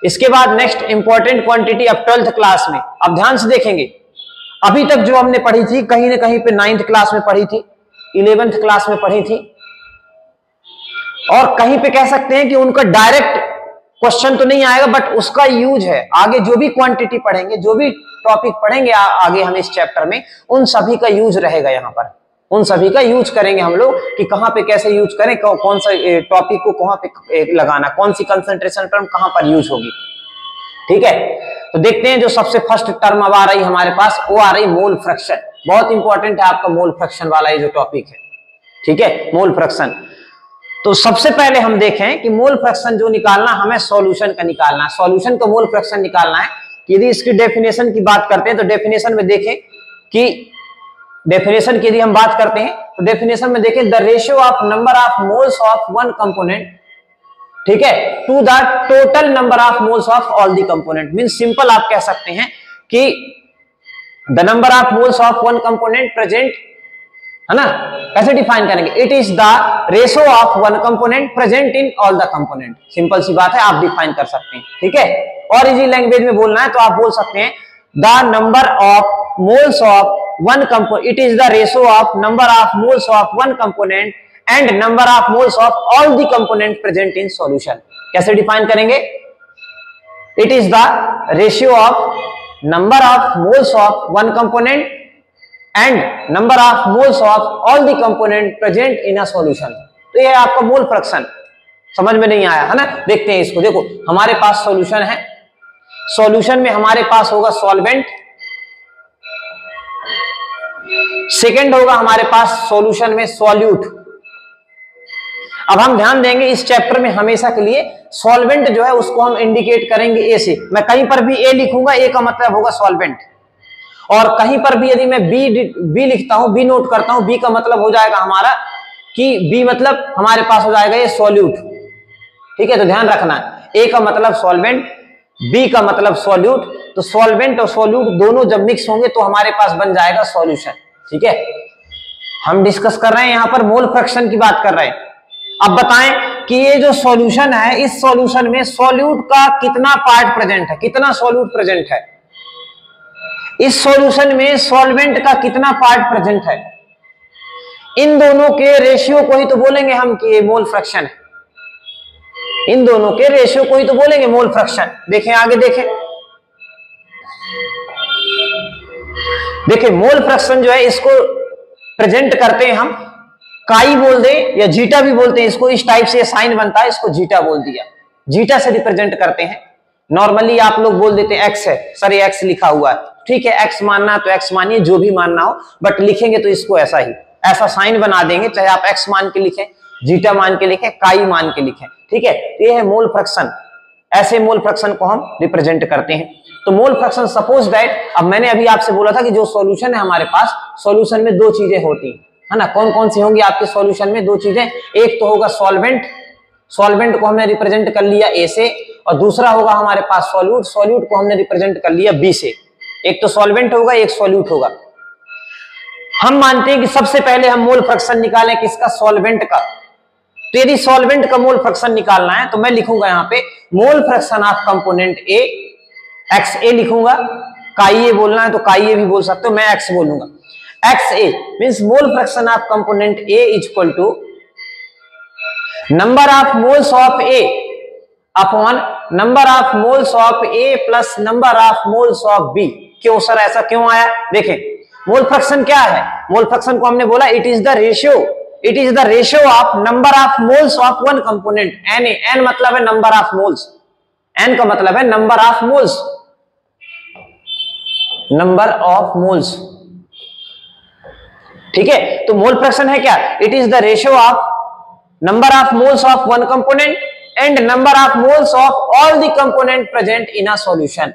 इसके बाद नेक्स्ट इंपॉर्टेंट क्वांटिटी अब 12th क्लास में, अब ध्यान से देखेंगे। अभी तक जो हमने पढ़ी थी कहीं ना कहीं पे 9th क्लास में पढ़ी थी, 11th क्लास में पढ़ी थी, और कहीं पे कह सकते हैं कि उनका डायरेक्ट क्वेश्चन तो नहीं आएगा, बट उसका यूज है। आगे जो भी क्वांटिटी पढ़ेंगे, जो भी टॉपिक पढ़ेंगे आगे हम इस चैप्टर में, उन सभी का यूज रहेगा यहाँ पर, उन सभी का यूज करेंगे हम लोग कि कहां पे कैसे यूज करें, कौन सा टॉपिक को कहां पे लगाना, कौन सी कंसंट्रेशन टर्म कहां पर यूज होगी। ठीक है, तो देखते हैं जो सबसे फर्स्ट टर्म अब आ रही हमारे पास, वो आ रही मोल फ्रैक्शन। बहुत इंपॉर्टेंट है आपका मोल फ्रैक्शन वाला ये जो टॉपिक है। ठीक है, मोल फ्रैक्शन। तो सबसे पहले हम देखें कि मोल फ्रैक्शन जो निकालना हमें सॉल्यूशन का निकालना है, सॉल्यूशन का मोल फ्रैक्शन निकालना है। यदि इसकी डेफिनेशन की बात करते हैं तो डेफिनेशन में देखें कि डेफिनेशन की यदि हम बात करते हैं तो डेफिनेशन में देखें the ratio of number of moles of one component, ठीक है, to the total number of moles of all the component. Mean simple आप कह सकते हैं कि the number of moles of one component present है ना। कैसे डिफाइन करेंगे, it is the ratio of one component present in all the component. Simple सी बात है, आप डिफाइन कर सकते हैं, ठीक है। और इजी लैंग्वेज में बोलना है तो आप बोल सकते हैं the number of moles of one component, it is the ratio of number of moles of one component and number of moles of all the component present in solution. कैसे डिफाइन करेंगे, it is the ratio of number of moles of one component and number of moles of all the component present in a solution. तो ये है आपका मोल फ्रैक्शन। समझ में नहीं आया है ना, देखते हैं इसको। देखो हमारे पास सॉल्यूशन है, सॉल्यूशन में हमारे पास होगा सॉल्वेंट, सेकंड होगा हमारे पास सॉल्यूशन में सॉल्यूट। अब हम ध्यान देंगे इस चैप्टर में हमेशा के लिए सॉल्वेंट जो है उसको हम इंडिकेट करेंगे ए से। मैं कहीं पर भी ए लिखूंगा, ए का मतलब होगा सॉल्वेंट, और कहीं पर भी यदि मैं बी लिखता हूं, बी नोट करता हूं, बी का मतलब हो जाएगा हमारा कि बी मतलब हमारे पास हो जाएगा ये सॉल्यूट, ठीक है। तो ध्यान रखना, ए का मतलब सॉल्वेंट, बी का मतलब सॉल्यूट। तो सॉल्वेंट और सॉल्यूट दोनों जब मिक्स होंगे तो हमारे पास बन जाएगा सॉल्यूशन, ठीक है। हम डिस्कस कर रहे हैं यहां पर मोल फ्रैक्शन की बात कर रहे हैं। अब बताएं कि ये जो सॉल्यूशन है, इस सॉल्यूशन में सॉल्यूट का कितना पार्ट प्रेजेंट है, कितना सॉल्यूट प्रेजेंट है। इस सॉल्यूशन में सॉल्वेंट का कितना पार्ट प्रेजेंट है। इन दोनों के रेशियो को ही तो बोलेंगे हम कि ये मोल फ्रैक्शन है। इन दोनों के रेशियो को ही तो बोलेंगे मोल फ्रैक्शन। देखें आगे, देखें मोल फ्रैक्शन जो है इसको प्रेजेंट करते हैं हम, काई बोल दे या जीटा भी बोलते हैं इसको। इस टाइप से साइन बनता है, इसको जीटा बोल दिया, जीटा से रिप्रेजेंट करते हैं। नॉर्मली आप लोग बोल देते हैं एक्स है, सर ये एक्स लिखा हुआ है, ठीक है। एक्स मानना तो एक्स मानिए, जो भी मानना हो, बट लिखेंगे तो इसको ऐसा ही, ऐसा साइन बना देंगे, चाहे आप एक्स मान के लिखें, जीटा मान के लिखें, काई मान के लिखें, ठीक है। ये है मोल फ्रैक्शन, ऐसे मोल फ्रैक्शन को हम रिप्रेजेंट करते हैं। तो मोल फ्रैक्शन, सपोज दैट, अब मैंने अभी आपसे बोला था कि जो सॉल्यूशन है हमारे पास, सॉल्यूशन में दो चीजें होती है ना। कौन कौन सी होंगी आपके सॉल्यूशन में, दो चीजें। एक तो होगा सॉल्वेंट, सॉल्वेंट को हमने रिप्रेजेंट कर लिया ए से, और दूसरा होगा हमारे पास सॉल्यूट, सॉल्यूट को हमने रिप्रेजेंट कर लिया बी से। एक तो सॉल्वेंट होगा, एक सॉल्यूट होगा। हम मानते हैं कि सबसे पहले हम मोल फ्रैक्शन निकालें किसका, सॉल्वेंट का। तो यदि सॉल्वेंट का मोल फ्रैक्शन निकालना है तो मैं लिखूंगा यहां पे mole fraction of component A, X A लिखूंगा। काई ए बोलना है तो काई ए भी बोल सकते हो, मैं एक्स बोलूंगा। X A means mole fraction of component A is equal to number of moles of A upon number of moles of A plus number of moles of B. क्यों सर ऐसा क्यों आया, देखें मोल फ्रैक्शन क्या है। मोल फ्रैक्शन को हमने बोला it is the ratio, it is the ratio of number of moles of one component. N, N मतलब है नंबर ऑफ मोल्स, एन का मतलब है number of moles, number of moles, ठीक है। तो मोल फ्रैक्शन है क्या, it is the ratio of number of moles of one component and number of moles of all the component present in a solution.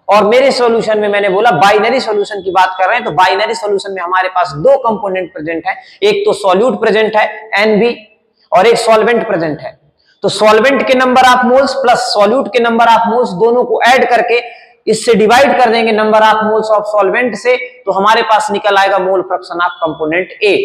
और मेरे सॉल्यूशन में मैंने बोला बाइनरी सॉल्यूशन की बात कर रहे हैं, तो बाइनरी सॉल्यूशन में हमारे पास दो कंपोनेंट प्रेजेंट है, एक तो सॉल्यूट प्रेजेंट है NB, और एक सॉल्वेंट प्रेजेंट है। तो सॉल्वेंट के number of moles plus solute के नंबर ऑफ मोल्स दोनों को ऐड करके इससे डिवाइड कर देंगे number of moles of solvent से, तो हमारे पास निकल आएगा मोल फ्रैक्शन ऑफ कंपोनेंट ए,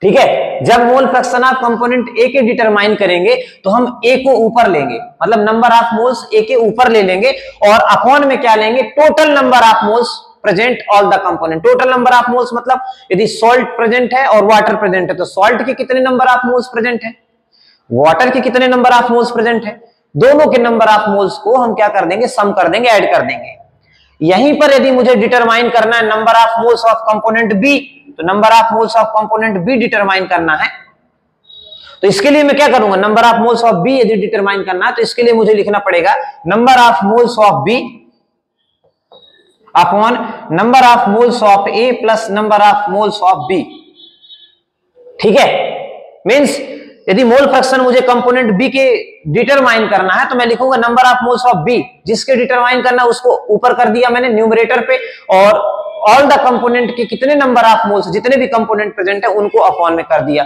ठीक है। जब मोल फ्रैक्शन ऑफ कंपोनेंट ए के डिटरमाइन करेंगे तो हम ए को ऊपर लेंगे, मतलब नंबर ऑफ मोल्स ए के ऊपर ले लेंगे, और अपॉन में क्या लेंगे, total number of moles present all the component. Total number of moles मतलब यदि सॉल्ट प्रेजेंट है और वाटर प्रेजेंट है तो सॉल्ट के कितने नंबर ऑफ मोल्स प्रेजेंट है, वाटर के कितने नंबर ऑफ मोल्स प्रेजेंट है, दोनों के नंबर ऑफ मोल्स को हम क्या कर देंगे, सम कर देंगे, ऐड कर देंगे। यहीं पर यदि मुझे डिटरमाइन करना है number of moles of component B, तो number of moles of component B determine करना है, तो इसके लिए मैं क्या करूंगा, number of moles of B यदि डिटरमाइन करना है तो इसके लिए मुझे लिखना पड़ेगा number of moles of B upon number of moles of A plus number of moles of B, ठीक है। मींस यदि मोल फ्रैक्शन मुझे कंपोनेंट बी के डिटरमाइन करना है तो मैं लिखूंगा number of moles of B, जिसके डिटरमाइन करना उसको ऊपर कर दिया मैंने न्यूमरेटर पे, और ऑल द कंपोनेंट के कितने नंबर ऑफ मोल्स, जितने भी कंपोनेंट प्रेजेंट है उनको अपॉन में कर दिया।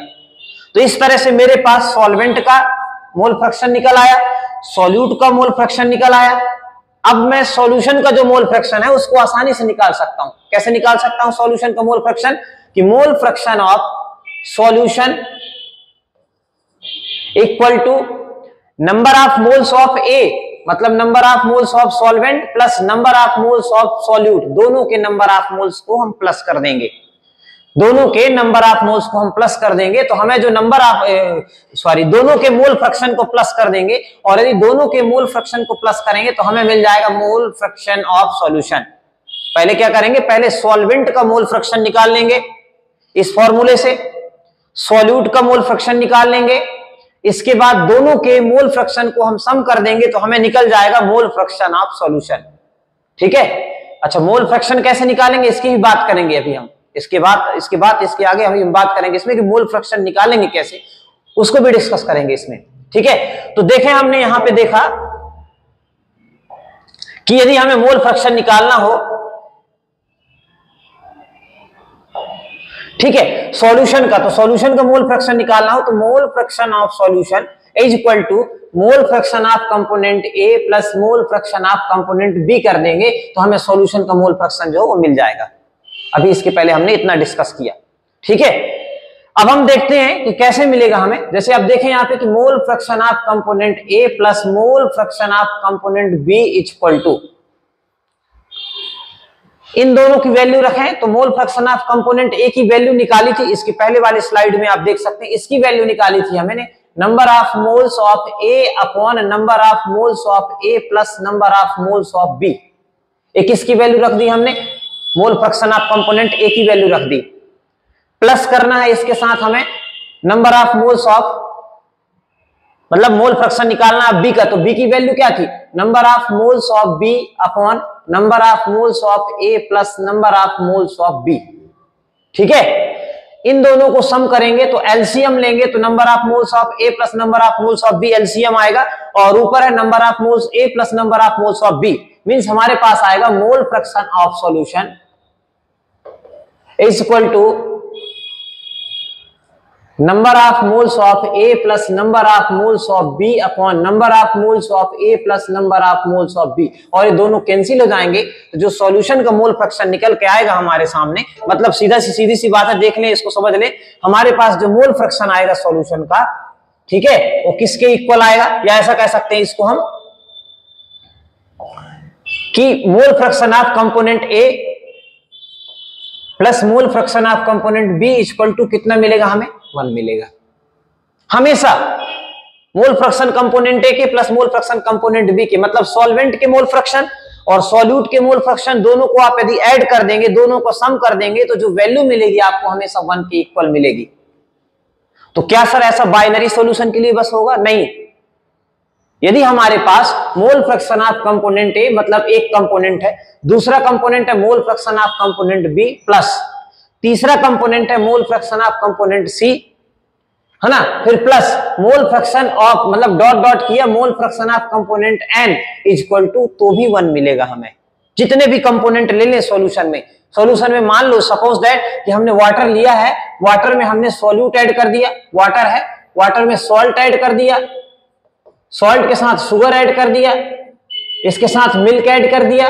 तो इस तरह से मेरे पास सॉल्वेंट का मोल फ्रैक्शन निकल आया, सॉल्यूट का मोल फ्रैक्शन निकल आया। अब मैं सॉल्यूशन का जो मोल फ्रैक्शन है उसको आसानी से निकाल सकता हूं। कैसे निकाल सकता हूं सॉल्यूशन का मोल फ्रैक्शन, कि mole fraction of solution equal to number of moles of A, मतलब number of moles of solvent plus number of moles of solute, दोनों के नंबर ऑफ मोल्स को हम प्लस कर देंगे, दोनों के नंबर ऑफ मोल्स को हम प्लस कर देंगे तो हमें जो नंबर ऑफ दोनों के मोल फ्रैक्शन को प्लस कर देंगे, और यदि दोनों के मोल फ्रैक्शन को प्लस करेंगे तो हमें मिल जाएगा मोल फ्रैक्शन ऑफ सॉल्यूशन। पहले क्या करेंगे, पहले सॉल्वेंट का मोल फ्रैक्शन निकाल लेंगे इस फॉर्मूले से, सॉल्यूट का मोल फ्रैक्शन निकाल लेंगे, इसके बाद दोनों के मोल फ्रैक्शन को हम सम कर देंगे तो हमें निकल जाएगा मोल फ्रैक्शन ऑफ सॉल्यूशन। ठीक है, अच्छा मोल फ्रैक्शन कैसे निकालेंगे इसकी भी बात करेंगे अभी हम, इसके आगे हम बात करेंगे इसमें कि मोल फ्रैक्शन निकालेंगे कैसे, उसको भी डिस्कस करेंगे इसमें। ठीक है, तो देखें हमने यहां पे देखा कि यदि हमें मोल फ्रैक्शन निकालना हो, ठीक है, सॉल्यूशन का, तो सॉल्यूशन का मोल फ्रैक्शन निकालना हो तो mole fraction of solution is equal to mole fraction of component A plus mole fraction of component B कर देंगे तो हमें सॉल्यूशन का मोल फ्रैक्शन जो वो मिल जाएगा। अभी इसके पहले हमने इतना डिस्कस किया। ठीक है, अब हम देखते हैं कि कैसे मिलेगा हमें। जैसे आप देखें यहाँ पे कि mole fraction of component A plus mole fraction of component B is equal to, इन दोनों की वैल्यू रखें तो mole fraction of component A की वैल्यू निकाली थी, इसकी पहले वाली स्लाइड में आप देख सकते हैं, इसकी वैल्यू निकाली थी हमने number of moles of A upon number of moles of A plus number of moles of B. एक इसकी वैल्यू रख दी हमने, mole fraction of component A की वैल्यू रख दी, प्लस करना है इसके साथ हमें नंबर ऑफ मोल्स ऑफ, मतलब मोल फ्रैक्शन निकालना है बी का, तो बी की वैल्यू क्या थी, number of moles of B upon number of moles of A plus number of moles of B. ठीक है, इन दोनों को सम करेंगे तो एलसीएम लेंगे तो number of moles of A plus number of moles of B LCM आएगा, और ऊपर है number of moles A plus number of moles of B, means हमारे पास आएगा mole fraction of solution is equal to number of moles of A plus number of moles of B upon number of moles of A plus number of moles of B, और ये दोनों कैंसिल हो जाएंगे तो जो सॉल्यूशन का मोल फ्रैक्शन निकल के आएगा हमारे सामने, मतलब सीधी सी बात है, देख लें इसको, समझ लें, हमारे पास जो मोल फ्रैक्शन आएगा सॉल्यूशन का, ठीक है, वो किसके इक्वल आएगा, या ऐसा कह सकते हैं इसको हम कि mole fraction of component A plus mole fraction of component B equal to कितना मिलेगा हमें, 1 मिलेगा। हमेशा मोल फ्रैक्शन कंपोनेंट ए के plus mole fraction component B के, मतलब सॉल्वेंट के मोल फ्रैक्शन और सॉल्यूट के मोल फ्रैक्शन दोनों को आप यदि ऐड कर देंगे, दोनों को सम कर देंगे तो जो वैल्यू मिलेगी आपको हमेशा 1 के इक्वल मिलेगी। तो क्या सर ऐसा बाइनरी सॉल्यूशन के लिए बस होगा, नहीं, यदि हमारे पास mole fraction of component A मतलब एक कंपोनेंट है, दूसरा कंपोनेंट है mole fraction of component B plus तीसरा कंपोनेंट है mole fraction of component C, है ना, फिर प्लस मोल फ्रैक्शन ऑफ, मतलब डॉट डॉट किया, mole fraction of component N is equal to, तो भी 1 मिलेगा हमें। जितने भी कंपोनेंट ले लें सॉल्यूशन में मान लो सपोज दैट कि हमने वाटर लिया है, वाटर में हमने सॉल्यूट ऐड कर दिया, वाटर है, वाटर में सॉल्ट ऐड कर दिया, सॉल्ट के साथ शुगर ऐड कर दिया, इसके साथ मिल्क ऐड कर दिया,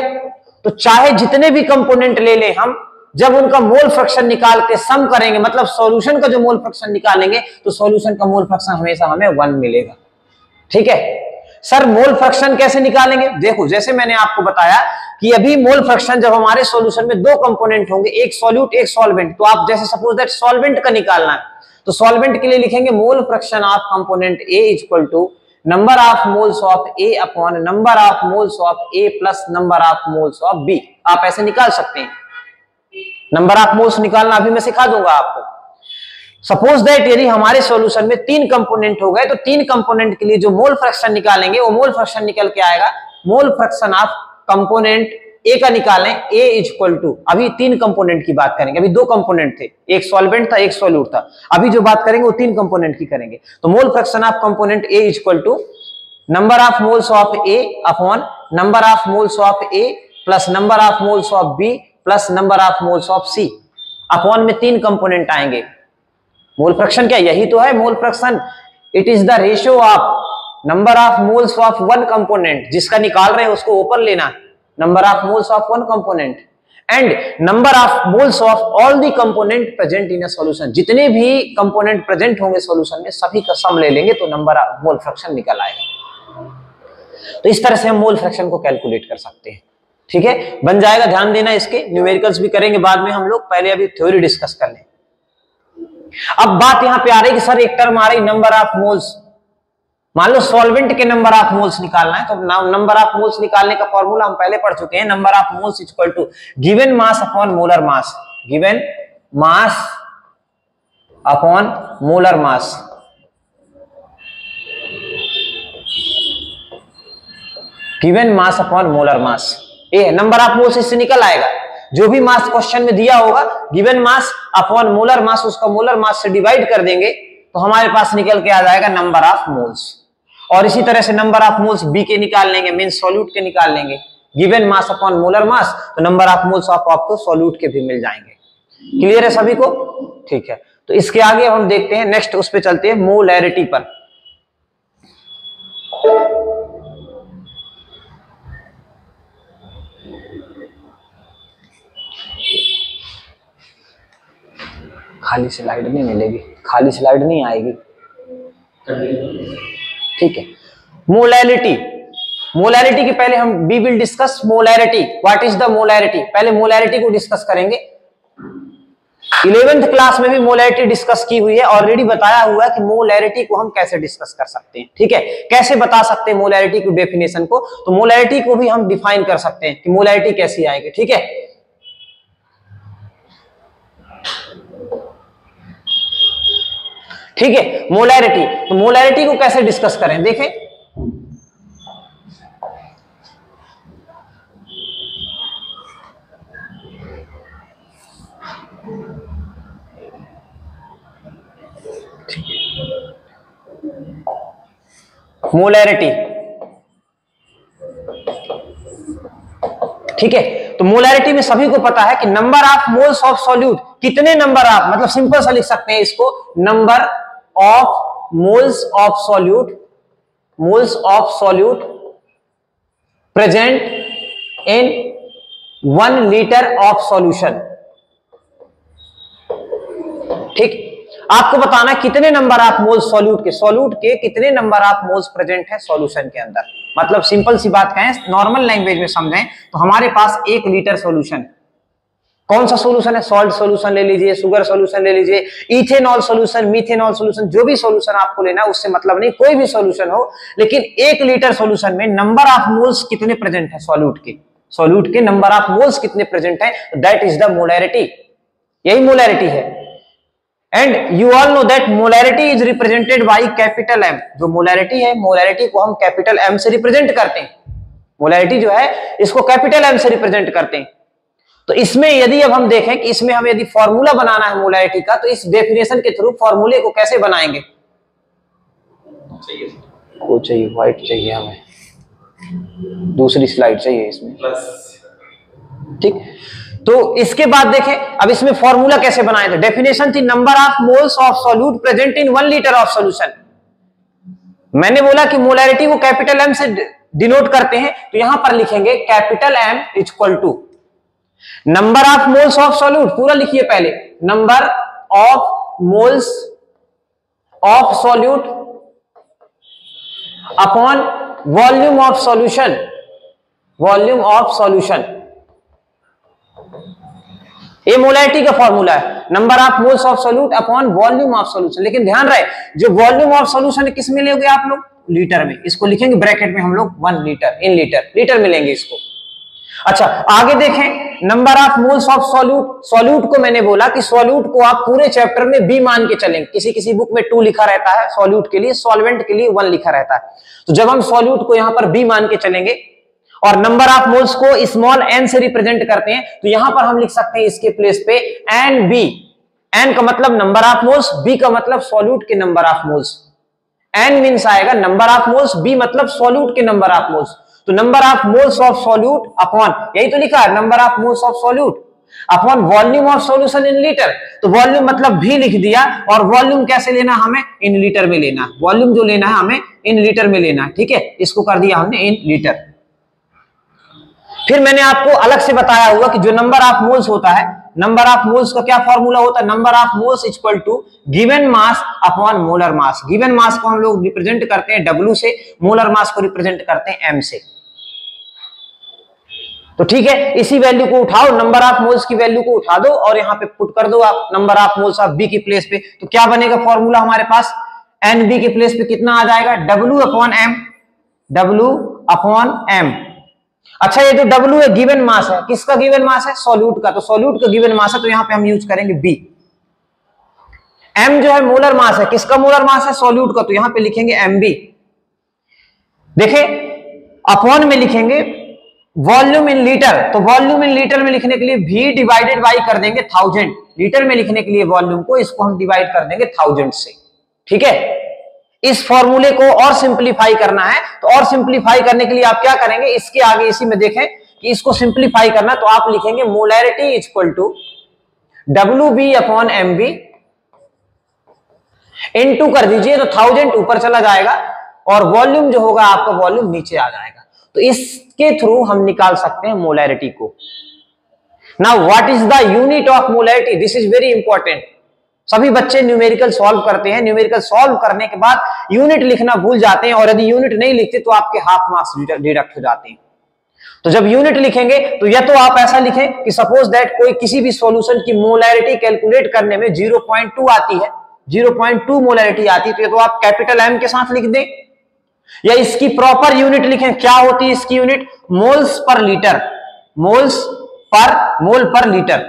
तो चाहे जितने भी कंपोनेंट ले लें हम, जब उनका मोल फ्रैक्शन निकाल के सम करेंगे, मतलब सॉल्यूशन का जो मोल फ्रैक्शन निकालेंगे तो सॉल्यूशन का मोल फ्रैक्शन हमेशा हमें 1 मिलेगा। ठीक है सर, मोल फ्रैक्शन कैसे निकालेंगे, देखो जैसे मैंने आपको बताया कि अभी मोल फ्रैक्शन जब हमारे सॉल्यूशन में 2 कंपोनेंट होंगे, एक सॉल्यूट एक सॉल्वेंट, तो आप जैसे सपोज दैट सॉल्वेंट का निकालना है तो सॉल्वेंट के लिए लिखेंगे mole fraction of component A is equal to number of moles of A upon number of moles of A plus number of moles of B. आप ऐसे निकाल सकते हैं, नंबर ऑफ मोल्स निकालना अभी मैं सिखा दूंगा आपको। सपोज दैट यदि हमारे सॉल्यूशन में 3 कंपोनेंट हो गए तो 3 कंपोनेंट के लिए जो मोल फ्रैक्शन निकालेंगे वो मोल फ्रैक्शन निकल के आएगा मोल फ्रैक्शन ऑफ कंपोनेंट ए का निकालें, ए इज इक्वल टू, अभी 3 कंपोनेंट की बात करेंगे, अभी 2 कंपोनेंट थे, एक सॉल्वेंट था एक सॉल्यूट था, अभी जो बात करेंगे वो 3 कंपोनेंट की करेंगे। तो mole fraction of component A is equal to number of moles of A upon number of moles of A plus number of moles of B plus number of moles of C, upon में 3 कंपोनेंट आएंगे। मोल फ्रैक्शन क्या, यही तो है mole fraction, it is the ratio of number of moles of 1 component, जिसका निकाल रहे हैं उसको ऊपर लेना, number of moles of 1 component and number of moles of all the component present in a solution, जितने भी कंपोनेंट प्रेजेंट होंगे सॉल्यूशन में सभी का सम ले लेंगे तो नंबर ऑफ मोल फ्रैक्शन निकल आएगा। तो इस तरह से हम मोल फ्रैक्शन को कैलकुलेट कर सकते हैं। ठीक है, बन जाएगा, ध्यान देना, इसके न्यूमेरिकल्स भी करेंगे बाद में हम लोग, पहले अभी थ्योरी डिस्कस कर लें। अब बात यहां पे आ रही कि सर एक टर्म आ रही नंबर ऑफ मोल्स, मान लो सॉल्वेंट के नंबर ऑफ मोल्स निकालना है, तो नंबर ऑफ मोल्स निकालने का फॉर्मूला हम पहले पढ़ चुके हैं, number of moles equal to given mass upon molar mass, given mass upon molar mass. Given mass upon molar mass, ये नंबर ऑफ मोल्स इससे निकल आएगा। जो भी मास क्वेश्चन में दिया होगा गिवन मास अपॉन मोलर मास, उसका मोलर मास से डिवाइड कर देंगे तो हमारे पास निकल के आ जाएगा नंबर ऑफ मोल्स। और इसी तरह से नंबर ऑफ मोल्स बी के निकाल लेंगे, मींस सॉल्यूट के निकाल लेंगे, गिवन मास अपॉन मोलर मास, तो नंबर ऑफ मोल्स आपको सॉल्यूट के भी मिल जाएंगे। क्लियर है सभी को? ठीक है, तो इसके आगे हम देखते हैं, नेक्स्ट उस पे चलते हैं मोलैरिटी पर। खाली स्लाइड नहीं मिलेगी, खाली स्लाइड नहीं आएगी। ठीक है, मोलैरिटी, मोलैरिटी के पहले हम we will discuss molarity, what is the molarity, पहले मोलैरिटी को डिस्कस करेंगे। 11th क्लास में भी मोलैरिटी डिस्कस की हुई है, ऑलरेडी बताया हुआ है कि मोलैरिटी को हम कैसे डिस्कस कर सकते हैं। ठीक है, कैसे बता सकते हैं मोलैरिटी की डेफिनेशन को, तो मोलैरिटी को भी हम डिफाइन कर सकते हैं कि मोलैरिटी कैसी आएगी। ठीक है, ठीक है, मोलैरिटी, तो मोलैरिटी को कैसे डिस्कस करें, देखें। मोलैरिटी, ठीक है, तो मोलैरिटी में सभी को पता है कि number of moles of solute, कितने नंबर ऑफ, मतलब सिंपल सा लिख सकते हैं इसको, number of moles of solute, moles of solute present in 1 litre of solution. ठीक, आपको बताना कितने नंबर ऑफ मोल्स सॉल्यूट के कितने नंबर ऑफ मोल्स प्रेजेंट है सॉल्यूशन के अंदर। मतलब सिंपल सी बात कहें, नॉर्मल लैंग्वेज में समझें तो हमारे पास 1 लीटर सॉल्यूशन, कौन सा सॉल्यूशन है, सॉल्ट सॉल्यूशन ले लीजिए, शुगर सॉल्यूशन ले लीजिए, इथेनॉल सॉल्यूशन, मीथेनॉल सॉल्यूशन, जो भी सॉल्यूशन आपको लेना है उससे मतलब नहीं, कोई भी सॉल्यूशन हो, लेकिन 1 लीटर सॉल्यूशन में नंबर ऑफ मोल्स कितने प्रेजेंट है सॉल्यूट के नंबर ऑफ मोल्स कितने प्रेजेंट है, दैट इज द मोलैरिटी, यही मोलैरिटी है। And you all know that molarity is represented by capital M, जो मोलैरिटी है, मोलैरिटी को हम कैपिटल एम से रिप्रेजेंट करते हैं, मोलैरिटी जो है इसको कैपिटल एम से रिप्रेजेंट करते हैं। तो इसमें यदि अब हम देखें कि इसमें हमें यदि फॉर्मूला बनाना है मोलैरिटी का, तो इस डेफिनेशन के थ्रू फॉर्मूले को कैसे बनाएंगे, वो चाहिए व्हाइट चाहिए हमें, दूसरी स्लाइड चाहिए इसमें, ठीक। तो इसके बाद देखें अब इसमें फॉर्मूला कैसे बनाए थे, डेफिनेशन थी number of moles of solute present in 1 litre of solution. मैंने बोला कि मोलैरिटी को कैपिटल एम से डिनोट करते हैं, तो यहां पर लिखेंगे capital M equal to number of moles of solute, पूरा लिखिए पहले, number of moles of solute upon volume of solution, volume of solution. ये मोलैरिटी का फॉर्मूला है, number of moles of solute upon volume of solution. लेकिन ध्यान रहे, जो वॉल्यूम ऑफ सॉल्यूशन किस में लोगे आप लोग, लीटर में, इसको लिखेंगे ब्रैकेट में हम लोग 1 लीटर, इन लीटर में लेंगे इसको। अच्छा आगे देखें, number of moles of solute, solute को मैंने बोला कि सॉल्यूट को आप पूरे चैप्टर में बी मान के चलेंगे, किसी किसी बुक में 2 लिखा रहता है सॉल्यूट के लिए, सॉल्वेंट के लिए 1 लिखा रहता है। तो जब हम सॉल्यूट को यहां पर बी मान के चलेंगे और नंबर ऑफ मोल्स को स्मॉल एन से रिप्रेजेंट करते हैं, तो यहां पर हम लिख सकते हैं इसके प्लेस पे एन बी, एन का मतलब नंबर ऑफ मोल्स, बी का मतलब सॉल्यूट के number of moles, N means आएगा नंबर ऑफ मोल्स, बी मतलब सॉल्यूट के नंबर ऑफ मोल्स। तो number of moles of solute upon, यही तो लिखा है number of moles of solute upon volume of solution in litre. तो वॉल्यूम मतलब भी लिख दिया, और वॉल्यूम कैसे लेना हमें, इन लीटर में लेना, वॉल्यूम जो लेना है हमें इन लीटर में लेना, ठीक है, इसको कर दिया हमने इन लीटर। फिर मैंने आपको अलग से बताया हुआ कि जो नंबर ऑफ मोल्स होता है, नंबर ऑफ मोल्स का क्या फॉर्मूला होता है, number of moles equal to given mass upon molar mass. Given mass को हम लोग रिप्रेजेंट करते हैं W से, मोलर मास को रिप्रेजेंट करते हैं M से। तो ठीक है, इसी वैल्यू को उठाओ, नंबर ऑफ मोल्स की वैल्यू को उठा दो और यहां पे पुट कर दो आप number of moles of B की प्लेस पे। तो क्या बनेगा फॉर्मूला हमारे पास, NB के प्लेस पे कितना आ जाएगा, W upon M, W upon M। अच्छा, ये जो W है गिवन मास है, किसका गिवन मास है, सॉल्यूट का, तो सॉल्यूट का गिवन मास है, तो यहां पे हम यूज करेंगे B। M जो है मोलर मास है, किसका मोलर मास है, सॉल्यूट का, तो यहां पे लिखेंगे MB। देखें, अपॉन में लिखेंगे वॉल्यूम इन लीटर, तो वॉल्यूम इन लीटर में लिखने के लिए V डिवाइडेड बाई कर देंगे 1000, लीटर में लिखने के लिए वॉल्यूम को, इसको हम डिवाइड कर देंगे 1000 से। ठीक है, इस फॉर्मूले को और सिंपलीफाई करना है, तो और सिंपलीफाई करने के लिए आप क्या करेंगे, इसके आगे इसी में देखें कि इसको सिंपलीफाई करना, तो आप लिखेंगे molarity equal to WB upon MB, into कर दीजिए तो 1000 ऊपर चला जाएगा और वॉल्यूम जो होगा आपका वॉल्यूम नीचे आ जाएगा। तो इसके थ्रू हम निकाल सकते हैं मोलैरिटी को। Now what is the unit of molarity, this is very important. सभी बच्चे न्यूमेरिकल सॉल्व करते हैं, न्यूमेरिकल सॉल्व करने के बाद यूनिट लिखना भूल जाते हैं, और यदि यूनिट नहीं लिखते तो आपके हाफ मार्क्स डिडक्ट हो जाते हैं। तो जब यूनिट लिखेंगे तो या तो आप ऐसा लिखें कि सपोज दैट कोई किसी भी सॉल्यूशन की मोलैरिटी कैलकुलेट करने में 0.2 आती है, 0.2 मोलैरिटी आती है, तो ये तो आप कैपिटल M के साथ लिख दें, या इसकी प्रॉपर यूनिट लिखें। क्या होती है इसकी unit, moles per litre, moles per mole पर लीटर,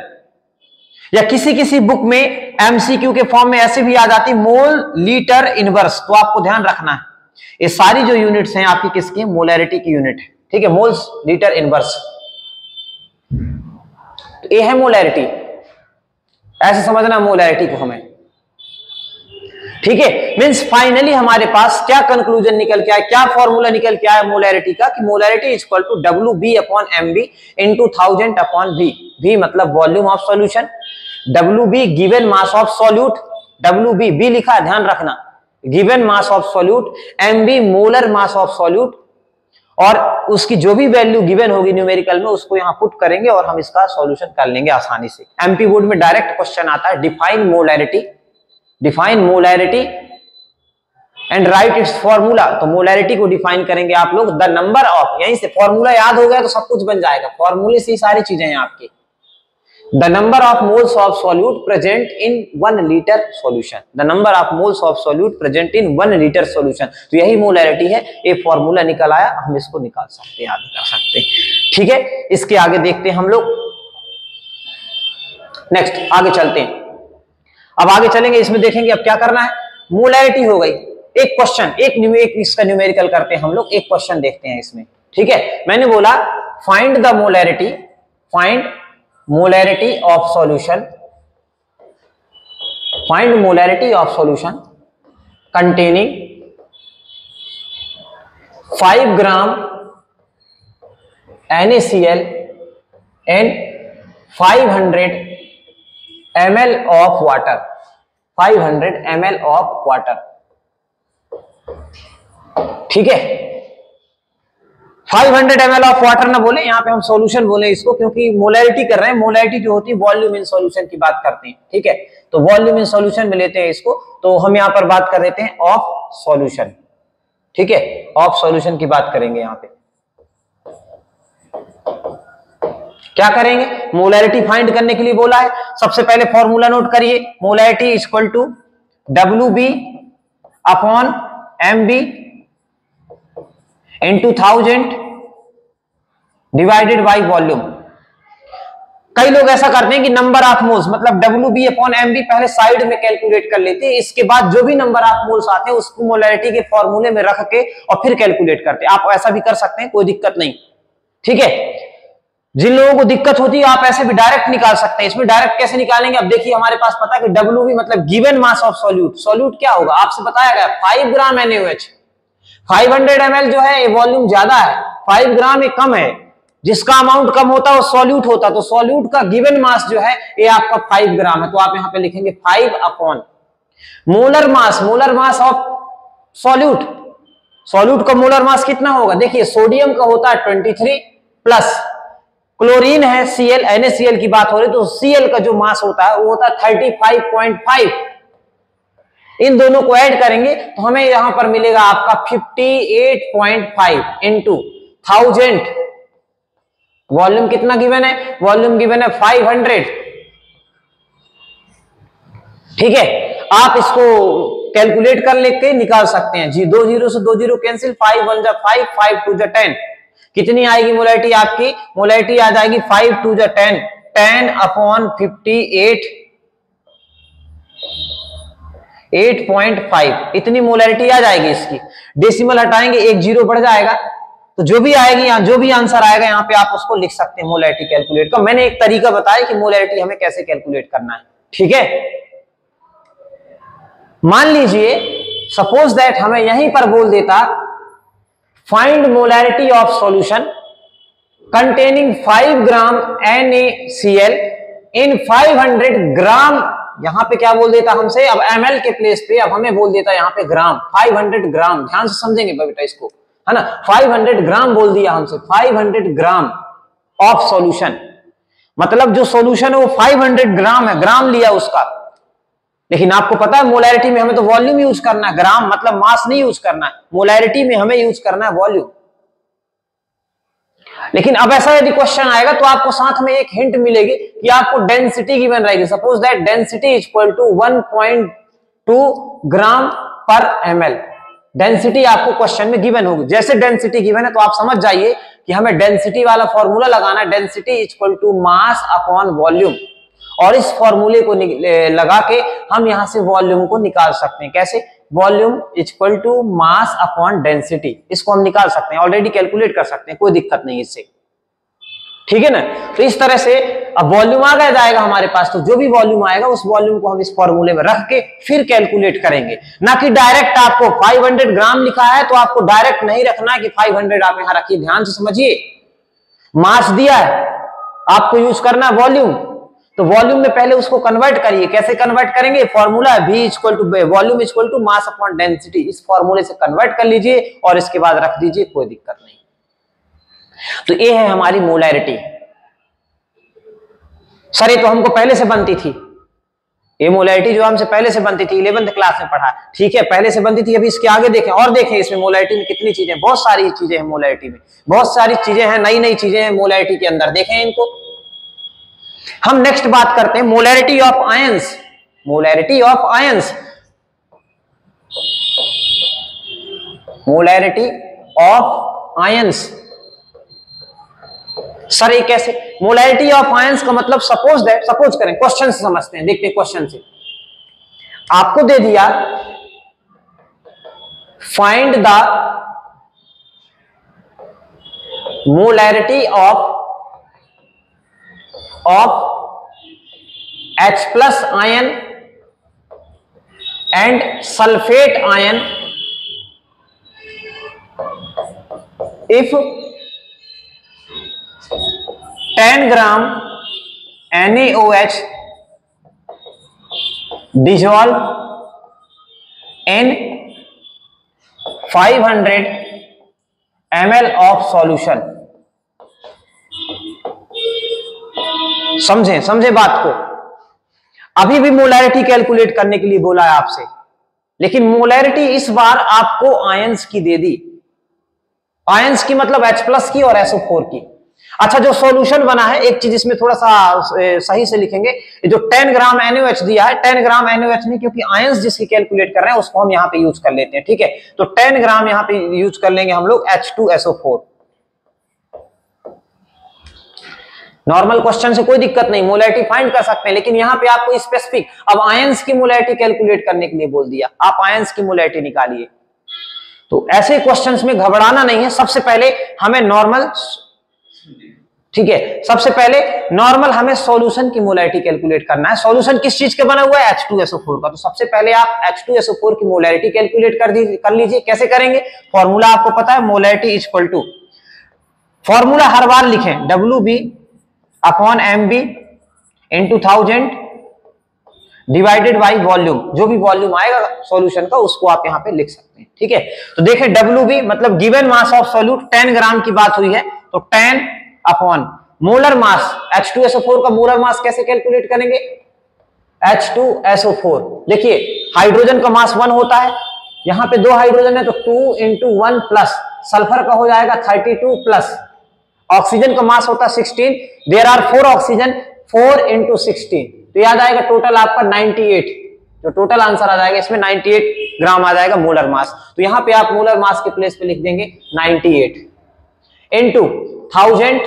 या किसी किसी बुक में MCQ के फॉर्म में ऐसे भी आ जाती मोल लीटर इनवर्स। तो आपको ध्यान रखना है ये सारी जो यूनिट्स हैं आपकी किसकी, मोलैरिटी की यूनिट है। ठीक है, मोल्स लीटर इनवर्स, तो ये है मोलैरिटी, ऐसे समझना मोलैरिटी को हमें। ठीक है, मींस फाइनली हमारे पास क्या कंक्लूजन निकल के आया, क्या फॉर्मूला निकल के आया मोलैरिटी का, कि molarity is equal to WB upon MB into 1000 upon V। V मतलब volume of solution, WB given mass of solute, WB B लिखा है ध्यान रखना, given mass of solute, MB molar mass of solute, और उसकी जो भी वैल्यू गिवन होगी न्यूमेरिकल में उसको यहां पुट करेंगे और हम इसका सॉल्यूशन कर लेंगे आसानी से। MP बोर्ड में डायरेक्ट क्वेश्चन आता है, define molarity, define molarity and right it's formula. तो मोलैरिटी को डिफाइन करेंगे आप लोग, द नंबर ऑफ, यहीं से फॉर्मूला याद हो गया तो सब कुछ बन जाएगा, फॉर्मूले से ही सारी चीजें हैं आपकी। The number of moles of solute present in 1 litre solution, the number of moles of solute present in 1 litre solution, तो यही मोलैरिटी है। ये फॉर्मूला निकल आया, हम इसको निकाल सकते हैं, याद कर सकते हैं। ठीक है, इसके आगे देखते हैं हम लोग, नेक्स्ट आगे चलते हैं। अब आगे चलेंगे, इसमें देखेंगे अब क्या करना है। मोलैरिटी हो गई, एक क्वेश्चन, एक इसका न्यूमेरिकल करते हैं हम लोग, एक क्वेश्चन देखते हैं इसमें। ठीक है, मैंने बोला find the molarity, find molarity of solution, find molarity of solution containing 5 gram NaCl and 500 ml of water, 500 ml of water। ठीक है, 500 ml ऑफ वाटर ना बोले, यहां पे हम सॉल्यूशन बोले इसको, क्योंकि मोलैरिटी कर रहे हैं। मोलैरिटी जो होती है वॉल्यूम इन सॉल्यूशन की बात करते हैं। ठीक है, तो वॉल्यूम इन सॉल्यूशन में लेते हैं इसको, तो हम यहां पर बात कर देते हैं ऑफ सॉल्यूशन। ठीक है, ऑफ सॉल्यूशन की बात करेंगे। यहां पे क्या करेंगे, मोलैरिटी फाइंड करने के लिए बोला है। सबसे पहले फॉर्मूला नोट करिए, molarity equal to WB upon MB into 1000 divided by volume. कई लोग ऐसा करते हैं कि नंबर ऑफ मोल्स मतलब WB अपॉन MB पहले साइड में कैलकुलेट कर लेते हैं, इसके बाद जो भी नंबर ऑफ मोल्स आते हैं उसको मोलैरिटी के फॉर्मूले में रख के और फिर कैलकुलेट करते हैं। आप ऐसा भी कर सकते हैं, कोई दिक्कत नहीं। ठीक है, जिन लोगों को दिक्कत होती है आप ऐसे भी डायरेक्ट निकाल सकते हैं। इसमें डायरेक्ट कैसे निकालेंगे, अब देखिए हमारे पास पता है कि WB मतलब given mass of solute, solute क्या होगा आपसे बताया गया 5 ग्राम NaOH। 500 ml जो है ये वॉल्यूम ज्यादा है, 5 ग्राम ये कम है, जिसका अमाउंट कम होता है वो सॉल्यूट होता, तो सॉल्यूट का गिवन मास जो है ये आपका 5 ग्राम है। तो आप यहां पे लिखेंगे 5 upon molar mass, molar mass of solute, solute का मोलर मास कितना होगा, देखिए सोडियम का होता है 23 प्लस क्लोरीन है Cl, NaCl की बात हो रही तो Cl का जो मास होता है वो होता है 35.5। इन दोनों को ऐड करेंगे तो हमें यहां पर मिलेगा आपका 58.5 इंटू 1000। वॉल्यूम कितना गिवन है? वॉल्यूम गिवन है 500। ठीक है, आप इसको कैलकुलेट कर लेके निकाल सकते हैं जी। 2 जीरो से 2 जीरो कैंसिल, 5 1 जा 5, 5 2 जा 10। कितनी आएगी मोलैरिटी आपकी? मोलैरिटी आ जाएगी 5 2 जा 10, 10/58, 8.5 इतनी मोलैरिटी आ जाएगी इसकी। डेसिमल हटाएंगे, एक जीरो बढ़ जाएगा, तो जो भी आएगी यहाँ, जो भी आंसर आएगा यहाँ पे आप उसको लिख सकते हैं मोलैरिटी कैलकुलेट का। मैंने एक तरीका बताया कि मोलैरिटी हमें कैसे कैलकुलेट करना है। ठीक है, मान लीजिए सपोज दैट हमें यहीं पर बोल देता find molarity of solution containing 5 gram NaCl इन 500 ग्राम। यहां पे क्या बोल देता हमसे? अब ml के प्लेस पे अब हमें बोल देता यहां पे ग्राम, 500 ग्राम। ध्यान से समझेंगे बेटा इसको, है ना। 500 ग्राम बोल दिया हमसे, 500 ग्राम ऑफ सॉल्यूशन, मतलब जो सॉल्यूशन है वो 500 ग्राम है, ग्राम लिया उसका। लेकिन आपको पता है मोलैरिटी में हमें तो वॉल्यूम यूज करना है, ग्राम मतलब मास नहीं यूज करना है। मोलैरिटी में हमें यूज करना है वॉल्यूम। लेकिन अब ऐसा यदि क्वेश्चन आएगा तो आपको साथ में एक हिंट मिलेगी कि आपको डेंसिटी गिवन रहेगी। Suppose that density is equal to 1.2 gram per ml। Density आपको क्वेश्चन में गिवन होगी। जैसे डेंसिटी गिवन है तो आप समझ जाइए कि हमें डेंसिटी वाला फॉर्मूला लगाना है। Density is equal to mass upon volume, और इस फॉर्मूले को लगा के हम यहां से वॉल्यूम को निकाल सकते हैं। कैसे? Volume equal to mass upon density, इसको हम निकाल सकते हैं, ऑलरेडी कैलकुलेट कर सकते हैं, कोई दिक्कत नहीं इससे। ठीक है ना। तो इस तरह से अब वॉल्यूम आ गया जाएगा हमारे पास, तो जो भी वॉल्यूम आएगा उस वॉल्यूम को हम इस फॉर्मूले में रख के फिर कैलकुलेट करेंगे। ना कि डायरेक्ट आपको 500 ग्राम लिखा है तो आपको डायरेक्ट नहीं रखना कि 500 आप यहां रखिए। ध्यान से समझिए, मास दिया है, आपको यूज करना है वॉल्यूम, तो वॉल्यूम में पहले उसको कन्वर्ट करिए। कैसे कन्वर्ट करेंगे? Formula V equal to volume equal to mass upon density, इस फॉर्मूले से कन्वर्ट कर लीजिए और इसके बाद रख दीजिए, कोई दिक्कत नहीं। तो ये है हमारी मोलैरिटी। सर ये तो हमको पहले से बनती थी, ये मोलैरिटी जो हमसे पहले से बनती थी, 11th क्लास में पढ़ा। ठीक है, पहले से बनती थी। अभी इसके आगे देखें और देखें इसमें मोलैरिटी में कितनी चीजें, बहुत सारी चीजें हैं मोलैरिटी में, बहुत सारी चीजें हैं, नई नई चीजें हैं मोलैरिटी के अंदर। देखें इनको। हम नेक्स्ट बात करते हैं molarity of ions. Molarity of ions, molarity of ions. Sir ये कैसे? मोलैरिटी ऑफ आयंस का मतलब सपोज करें, क्वेश्चन से समझते हैं, देखते हैं क्वेश्चन से। आपको दे दिया find the molarity of H plus ion and sulfate ion if 10 gram NaOH dissolve in 500 ml of solution। समझे बात को। अभी भी मोलैरिटी कैलकुलेट करने के लिए बोला है आपसे, लेकिन मोलैरिटी इस बार आपको आयंस की दे दी। आयंस की मतलब H+ की और SO4 की। अच्छा, जो सॉल्यूशन बना है, एक चीज इसमें थोड़ा सा सही से लिखेंगे, जो 10 ग्राम NaOH दिया है, 10 ग्राम NaOH नहीं, क्योंकि आयंस जिसकी कैलकुलेट कर रहे हैं उसको हम यहाँ पे यूज कर लेते हैं। ठीक है, तो 10 ग्राम यहाँ पे यूज कर लेंगे हम लोग H2SO4। नॉर्मल क्वेश्चन से कोई दिक्कत नहीं, मोलैरिटी फाइंड कर सकते हैं, लेकिन यहाँ पे आपको स्पेसिफिक अब आयंस की मोलैरिटी कैलकुलेट करने के लिए बोल दिया, आप आयंस की मोलैरिटी निकालिए। तो ऐसे क्वेश्चंस में घबराना नहीं है। सबसे पहले हमें नॉर्मल, ठीक है, सबसे पहले नॉर्मल हमें सॉल्यूशन की मोलैरिटी कैलकुलेट करना है। सॉल्यूशन किस चीज के बना हुआ है? H2SO4 का। तो सबसे पहले आप H2SO4 की मोलैरिटी कैलकुलेट कर लीजिए। कैसे करेंगे? फॉर्मूला आपको पता है, molarity is equal to, formula हर बार लिखें, WB upon MB into 1000 divided by volume. जो भी वॉल्यूम आएगा सॉल्यूशन का उसको आप यहाँ पे लिख सकते हैं। ठीक है, तो देखें WB मतलब गिवन मास ऑफ सॉल्यूट 10 ग्राम की बात हुई है, तो 10 अपॉन मोलर मास, H2SO4 का मोलर मास कैसे कैलकुलेट करेंगे? H2SO4, देखिए हाइड्रोजन का मास 1 होता है, यहां पे 2 हाइड्रोजन है तो 2 × 1 प्लस, सल्फर का हो जाएगा 32 प्लस, ऑक्सीजन का मास होता है 16, देयर आर 4 ऑक्सीजन, 4 × 16, तो याद आएगा टोटल आपका 98, जो टोटल आंसर आ जाएगा इसमें 98 ग्राम आ जाएगा मोलर मास। तो यहां पे आप मोलर मास के प्लेस पे लिख देंगे 98 इनटू 1000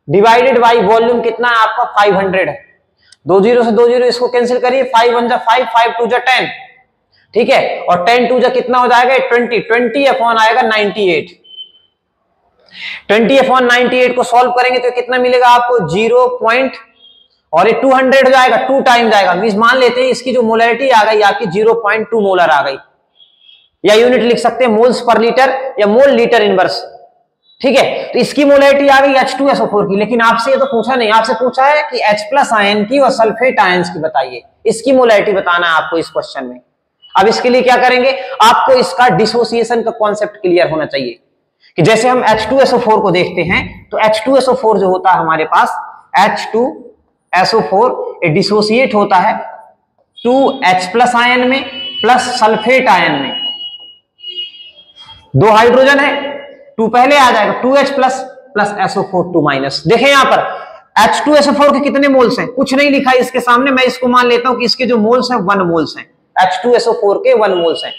डिवाइडेड बाई वॉल्यूम कितना है आपका 500 है, 20 से 20 इसको कैंसिल करिए, 5 1 जा 5, 5 2 जा 10, ठीक है, और 10 2 जा कितना हो जाएगा 20, 20 अपॉन आएगा 98, 20 अपॉन 98 को सॉल्व करेंगे तो कितना मिलेगा आपको 0. और ये 200 हो जाएगा, 2 टाइम जाएगा, मींस मान लेते हैं इसकी जो मोलैरिटी आ गई आपकी 0.2 मोलर आ गई, या यूनिट लिख सकते हैं मोल्स पर लीटर या मोल लीटर इनवर्स, ठीक है। तो इसकी मोलैरिटी आ गई H2SO4 की, लेकिन आपसे ये तो पूछा नहीं, आपसे पूछा है कि H+ आयन की और सल्फेट आयंस की बताइए, इसकी मोलैरिटी बताना है आपको इस क्वेश्चन में। अब इसके लिए क्या करेंगे, आपको इसका डिसोसिएशन का कॉन्सेप्ट क्लियर होना चाहिए कि जैसे हम H2SO4 को देखते हैं तो H2SO4 जो होता है हमारे पास H2SO4 डिसोसिएट होता है 2H+ आयन में प्लस सल्फेट आयन में, 2 हाइड्रोजन है, 2 पहले आ जाएगा 2H+ प्लस SO4 2-। देखें यहां पर H2SO4 के कितने मोल्स हैं, कुछ नहीं लिखा है इसके सामने, मैं इसको मान लेता हूं कि इसके जो मोल्स हैं 1 मोल्स हैं, H2SO4 के 1 मोल्स हैं।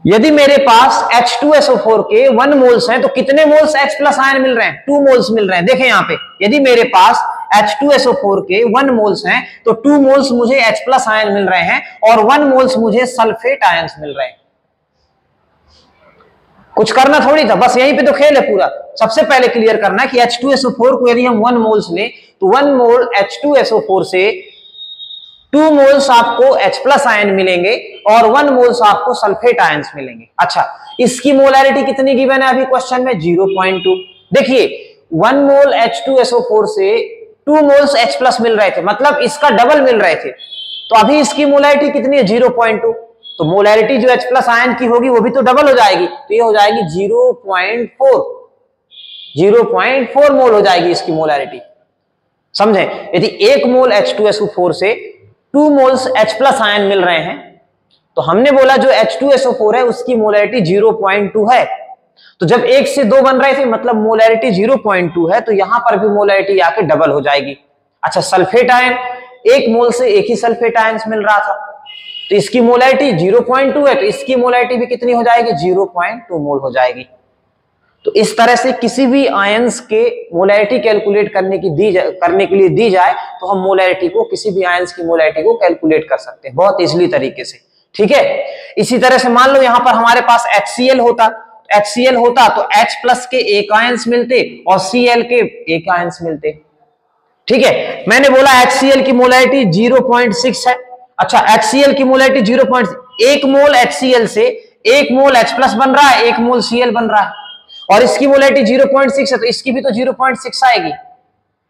यदि मेरे पास H2SO4 के 1 मोल्स हैं तो कितने मोल्स H+ आयन मिल रहे हैं, 2 मोल्स मिल रहे हैं। देखें यहां पे यदि मेरे पास H2SO4 के 1 मोल्स हैं तो 2 मोल्स मुझे H+ आयन मिल रहे हैं और 1 मोल्स मुझे सल्फेट आयंस मिल रहे हैं। कुछ करना थोड़ी था, बस यहीं पे तो खेल है पूरा। सबसे पहले क्लियर करना है कि H2SO4 को यदि हम 1 मोल्स लें तो 1 मोल H2SO4 से 2 मोल्स आपको H+ आयन मिलेंगे और 1 मोल्स आपको सल्फेट आयंस मिलेंगे। अच्छा, इसकी मोलैरिटी कितनी गिवन है अभी क्वेश्चन में 0.2। देखिए 1 मोल H2SO4 से 2 मोल्स H+ मिल रहे थे, मतलब इसका डबल मिल रहे थे, तो अभी इसकी मोलैरिटी कितनी है 0.2, तो मोलैरिटी जो H+ आयन की होगी वो भी तो डबल हो जाएगी, तो ये हो जाएगी 0.4 मोल हो जाएगी इसकी मोलैरिटी। समझे, यदि 1 मोल H2SO4 से 2 मोल्स H+ आयन मिल रहे हैं तो हमने बोला जो H2SO4 है उसकी मोलैरिटी 0.2 है, तो जब 1 से 2 बन रहे थे मतलब मोलैरिटी 0.2 है, तो यहां पर भी मोलैरिटी आके डबल हो जाएगी। अच्छा, सल्फेट आयन 1 मोल से एक ही सल्फेट आयन मिल रहा था तो इसकी मोलैरिटी 0.2 है, तो इसकी मोलैरिटी भी कितनी हो जाएगी 0.2 मोल हो जाएगी। तो इस तरह से किसी भी आयंस के मोलैरिटी कैलकुलेट करने के लिए दी जाए तो हम मोलैरिटी को, किसी भी आयंस की मोलैरिटी को कैलकुलेट कर सकते हैं बहुत इजीली तरीके से, ठीक है। इसी तरह से मान लो यहां पर हमारे पास HCl होता तो H+ के 1 आयंस मिलते और Cl के 1 आयंस मिलते, ठीक है। मैंने बोला HCl की मोलैरिटी 0.6 है। अच्छा, HCl की मोलैरिटी 1 मोल HCl से 1 मोल H+ बन रहा है, 1 मोल Cl बन रहा है, और इसकी मोलैरिटी 0.6 है तो इसकी भी तो 0.6 आएगी,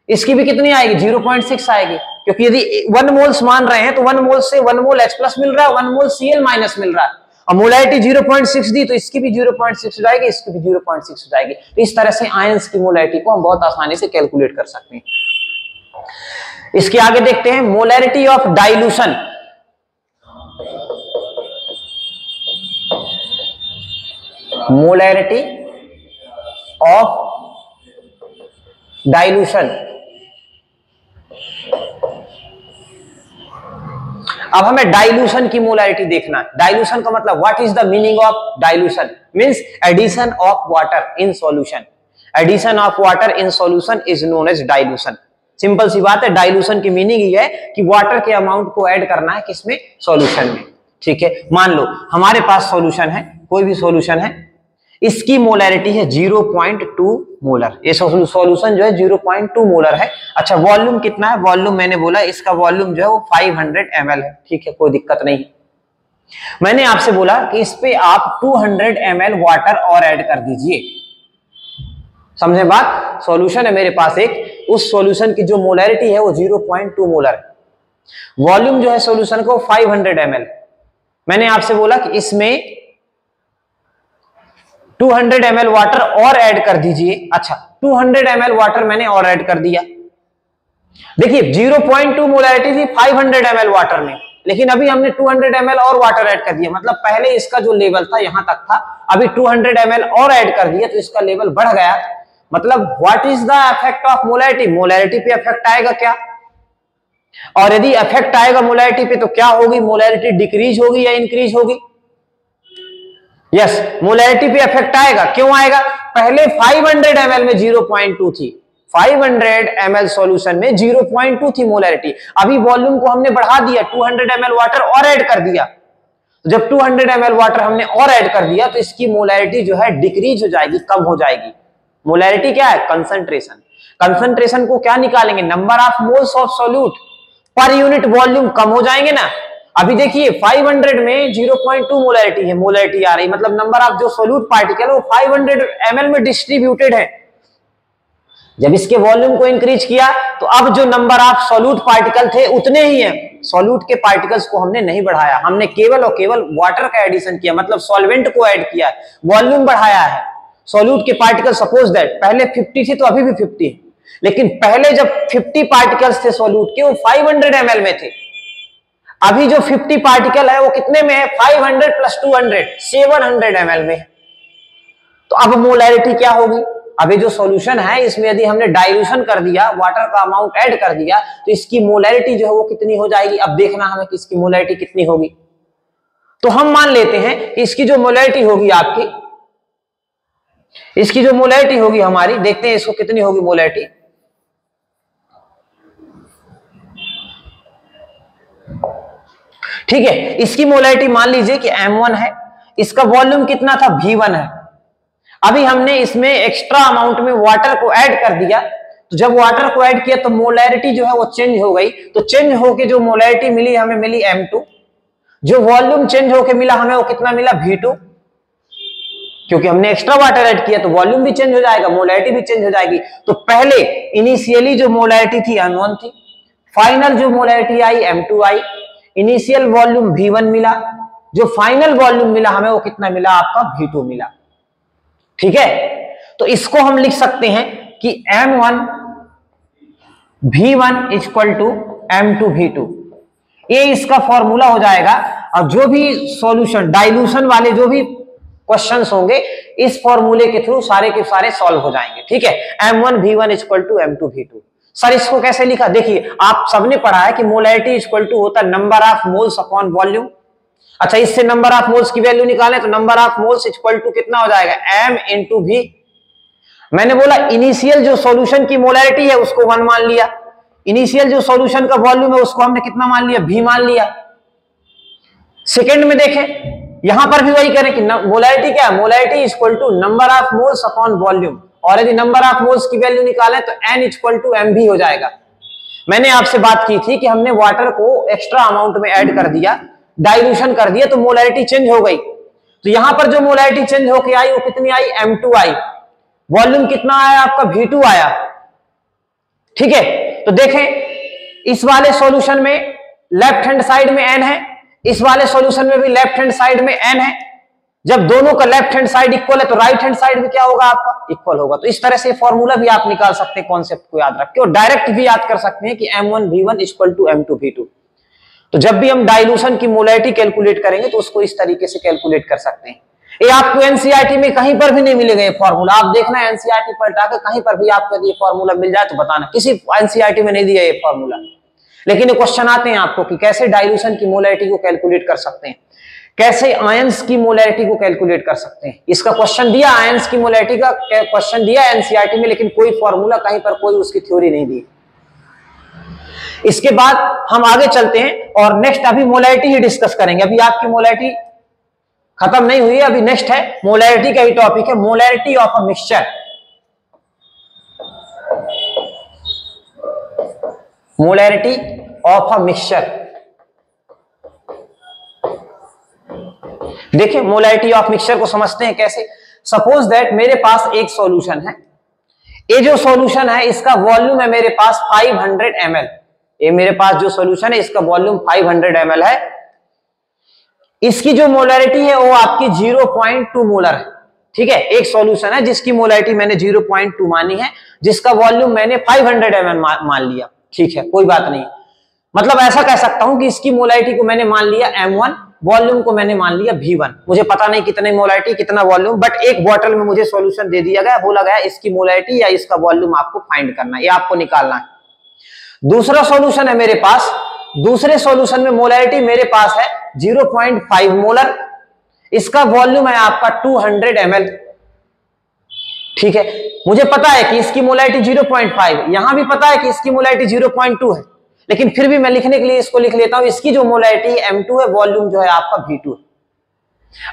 इसकी भी कितनी आएगी 0.6 आएगी, क्योंकि यदि 1 मोल्स मान रहे हैं तो 1 मोल से 1 मोल H+ मिल रहा है, 1 मोल Cl माइनस मिल रहा है, और मोलैरिटी 0.6 दी तो इसकी भी 0.6 हो जाएगी, इसकी भी 0.6 हो जाएगी। तो इस तरह से आयंस की मोलैरिटी को हम बहुत आसानी से कैलकुलेट कर सकते हैं। इसके आगे देखते हैं molarity of dilution. Molarity of dilution, अब हमें डाइल्यूशन की मोलैरिटी देखना है। डाइल्यूशन का मतलब what is the meaning of dilution, means addition of water in solution. Addition of water in solution is known as dilution. Simple सी बात है, डाइल्यूशन की मीनिंग ये है कि वाटर के अमाउंट को ऐड करना है किसमें, सॉल्यूशन में, ठीक है। मान लो हमारे पास सॉल्यूशन है, कोई भी सॉल्यूशन है, इसकी मोलैरिटी है 0.2 मोलर, ये सॉल्यूशन जो है 0.2 मोलर है। अच्छा, वॉल्यूम कितना है, वॉल्यूम मैंने बोला इसका वॉल्यूम जो है वो 500 ml है, ठीक है, कोई दिक्कत नहीं। मैंने आपसे बोला कि इस पे आप 200 ml वाटर और ऐड कर दीजिए, समझे बात। सॉल्यूशन है मेरे पास एक, उस सॉल्यूशन की जो मोलैरिटी है वो 0.2 मोलर है, वॉल्यूम जो है सॉल्यूशन को 500 ml। मैंने आपसे बोला कि इसमें 200 ml वाटर और ऐड कर दीजिए। अच्छा 200 ml वाटर मैंने और ऐड कर दिया। देखिए 0.2 मोलैरिटी थी 500 ml वाटर में, लेकिन अभी हमने 200 ml और वाटर ऐड कर दिया, मतलब पहले इसका जो लेवल था यहां तक था, अभी 200 ml और ऐड कर दिया तो इसका लेवल बढ़ गया। मतलब what is the effect of molarity? Molarity पे इफेक्ट आएगा क्या? और यदि इफेक्ट आएगा मोलैरिटी पे तो क्या होगी? मोलैरिटी डिक्रीज होगी या इंक्रीज होगी? यस, मोलैरिटी पे इफेक्ट आएगा। क्यों आएगा? पहले 500 ml में 0.2 थी, 500 ml सॉल्यूशन में 0.2 थी मोलैरिटी, अभी वॉल्यूम को हमने बढ़ा दिया, 200 ml वाटर और ऐड कर दिया। जब 200 ml वाटर हमने और ऐड कर दिया तो इसकी मोलैरिटी जो है डिक्रीज हो जाएगी, कम हो जाएगी। मोलैरिटी क्या है? कंसंट्रेशन। कंसंट्रेशन को क्या निकालेंगे? Number of moles of solute per unit volume, कम हो जाएंगे ना। अभी देखिए 500 में 0.2 मोलैरिटी है, मोलैरिटी आ रही, मतलब नंबर ऑफ जो सॉल्यूट पार्टिकल वो 500 ml में डिस्ट्रीब्यूटेड है। जब इसके वॉल्यूम को इंक्रीज किया तो अब जो नंबर ऑफ सॉल्यूट पार्टिकल थे उतने ही हैं, सॉल्यूट के पार्टिकल्स को हमने नहीं बढ़ाया, हमने केवल और केवल वाटर का एडिशन किया, मतलब सॉल्वेंट को ऐड किया, वॉल्यूम बढ़ाया है। सॉल्यूट के पार्टिकल सपोज दैट पहले 50 थे तो अभी भी 50 है, लेकिन पहले जब 50 पार्टिकल्स थे सॉल्यूट के वो 500 ml में थे, अभी जो 50 पार्टिकल है वो कितने में है? 500 प्लस 200 700 ml में है। तो अब मोलैरिटी क्या होगी? अभी जो सॉल्यूशन है इसमें यदि हमने डाइल्यूशन कर दिया, वाटर का अमाउंट ऐड कर दिया, तो इसकी मोलैरिटी जो है वो कितनी हो जाएगी? अब देखना हमें कि इसकी मोलैरिटी कितनी होगी। तो हम मान लेते हैं कि इसकी जो मोलैरिटी होगी आपकी, इसकी जो मोलैरिटी होगी हमारी, देखते हैं इसको कितनी होगी मोलैरिटी। ठीक है, इसकी मोलैरिटी मान लीजिए कि M1 है, इसका वॉल्यूम कितना था? V1 है। अभी हमने इसमें एक्स्ट्रा अमाउंट में वाटर को ऐड कर दिया, तो जब वाटर को ऐड किया तो मोलैरिटी जो है वो चेंज हो गई, तो चेंज होके जो मोलैरिटी मिली हमें मिली M2, जो वॉल्यूम चेंज होके मिला हमें वो कितना मिला? V2, क्योंकि हमने एक्स्ट्रा वाटर ऐड किया तो वॉल्यूम भी चेंज हो जाएगा, मोलैरिटी भी चेंज हो जाएगी। तो पहले इनिशियली जो मोलैरिटी थी M1 थी, फाइनल जो मोलैरिटी आई M2 आई, इनिशियल वॉल्यूम V1 मिला, जो फाइनल वॉल्यूम मिला हमें वो कितना मिला? आपका V2 मिला। ठीक है, तो इसको हम लिख सकते हैं कि M1 V1 equal to M2 V2, ये इसका फॉर्मूला हो जाएगा। और जो भी सॉल्यूशन डाइल्यूशन वाले जो भी क्वेश्चंस होंगे इस फॉर्मूले के थ्रू सारे के सारे सॉल्व हो जाएंगे। ठीक है, M1 V1 equal to M2 V2। Sir इसको कैसे लिखा? देखिए आप सबने पढ़ा है कि मोलैरिटी इक्वल टू होता है number of moles upon volume. अच्छा, इससे नंबर ऑफ मोल्स की वैल्यू निकालें तो number of moles equal to कितना हो जाएगा? M into V। मैंने बोला इनिशियल जो सॉल्यूशन की मोलैरिटी है उसको 1 मान लिया, इनिशियल जो सॉल्यूशन का वॉल्यूम है उसको हमने कितना मान लिया? V मान लिया। सेकेंड में देखें, यहां पर भी वही करें कि मोलैरिटी क्या है? Molarity equal to number of moles upon volume, और यदि नंबर ऑफ मोल्स की वैल्यू निकालें तो N इक्वल टू MV हो जाएगा। मैंने आपसे बात की थी कि हमने वाटर को एक्स्ट्रा अमाउंट में ऐड कर दिया, डाइल्यूशन कर दिया, तो मोलैरिटी चेंज हो गई। तो यहां पर जो मोलैरिटी चेंज होके आई वो कितनी आई? M2 आई। वॉल्यूम कितना आया आपका? V2 आया। ठीक है, तो देखें इस वाले सॉल्यूशन में लेफ्ट हैंड साइड में N है, इस वाले सॉल्यूशन में भी लेफ्ट हैंड साइड में N है। जब दोनों का लेफ्ट हैंड साइड इक्वल है तो राइट हैंड साइड भी क्या होगा? आपका इक्वल होगा। तो इस तरह से फॉर्मूला भी आप निकाल सकते हैं, कॉन्सेप्ट को याद रख के, और डायरेक्ट भी याद कर सकते हैं कि M1 V1 equal to M2 V2। तो जब भी हम डाइल्यूशन की मोलैरिटी कैलकुलेट करेंगे तो उसको इस तरीके से कैलकुलेट कर सकते हैं। ये आपको एनसीईआरटी में कहीं पर भी नहीं मिलेगा ये फॉर्मूला, आप देखना एनसीईआरटी पलटा के कहीं पर भी आपको ये फॉर्मूला मिल जाए तो बताना, किसी एनसीईआरटी में नहीं दिया ये फॉर्मूला। लेकिन ये क्वेश्चन आते हैं आपको कि कैसे डाइल्यूशन की मोलैरिटी को कैलकुलेट कर सकते हैं, कैसे आयंस की मोलैरिटी को कैलकुलेट कर सकते हैं। इसका क्वेश्चन दिया, आयंस की मोलैरिटी का क्वेश्चन दिया एनसीईआरटी में, लेकिन कोई फॉर्मूला कहीं पर कोई उसकी थ्योरी नहीं दी। इसके बाद हम आगे चलते हैं और नेक्स्ट अभी मोलैरिटी ही डिस्कस करेंगे। अभी आपकी मोलैरिटी खत्म नहीं हुई है, अभी नेक्स्ट है मोलैरिटी का ही टॉपिक है, molarity of a mixture. Molarity of a mixture. देखिए मोलैरिटी ऑफ मिक्सचर को समझते हैं कैसे। सपोज दैट मेरे पास एक सॉल्यूशन है, ये जो सॉल्यूशन है इसका वॉल्यूम है मेरे पास 500 ml। ये मेरे पास जो सॉल्यूशन है इसका वॉल्यूम 500 ml है। इसकी जो मोलैरिटी है वो आपकी 0.2 मोलर है। ठीक है, एक सॉल्यूशन है जिसकी मोलैरिटी मैंने 0.2 मानी है, जिसका वॉल्यूम मैंने 500 ml मान लिया, ठीक है, कोई बात नहीं। मतलब ऐसा कह सकता हूं कि इसकी मोलैरिटी को मैंने मान लिया m1, वॉल्यूम को मैंने मान लिया v1। मुझे पता नहीं कितनी मोलैरिटी कितना वॉल्यूम, बट एक बॉटल में मुझे सॉल्यूशन दे दिया गया, बोला गया इसकी मोलैरिटी या इसका वॉल्यूम आपको फाइंड करना है, ये आपको निकालना है। दूसरा सॉल्यूशन है मेरे पास, दूसरे सॉल्यूशन में मोलैरिटी मेरे पास है 0.5 मोलर, इसका वॉल्यूम है आपका 200 ml, ठीक है। मुझे पता है कि इसकी मोलैरिटी 0.5, यहां भी पता है कि इसकी मोलैरिटी 0.2 है, लेकिन फिर भी मैं लिखने के लिए इसको लिख लेता हूं, इसकी जो मोलैरिटी m2 है, वॉल्यूम जो है आपका v2 है।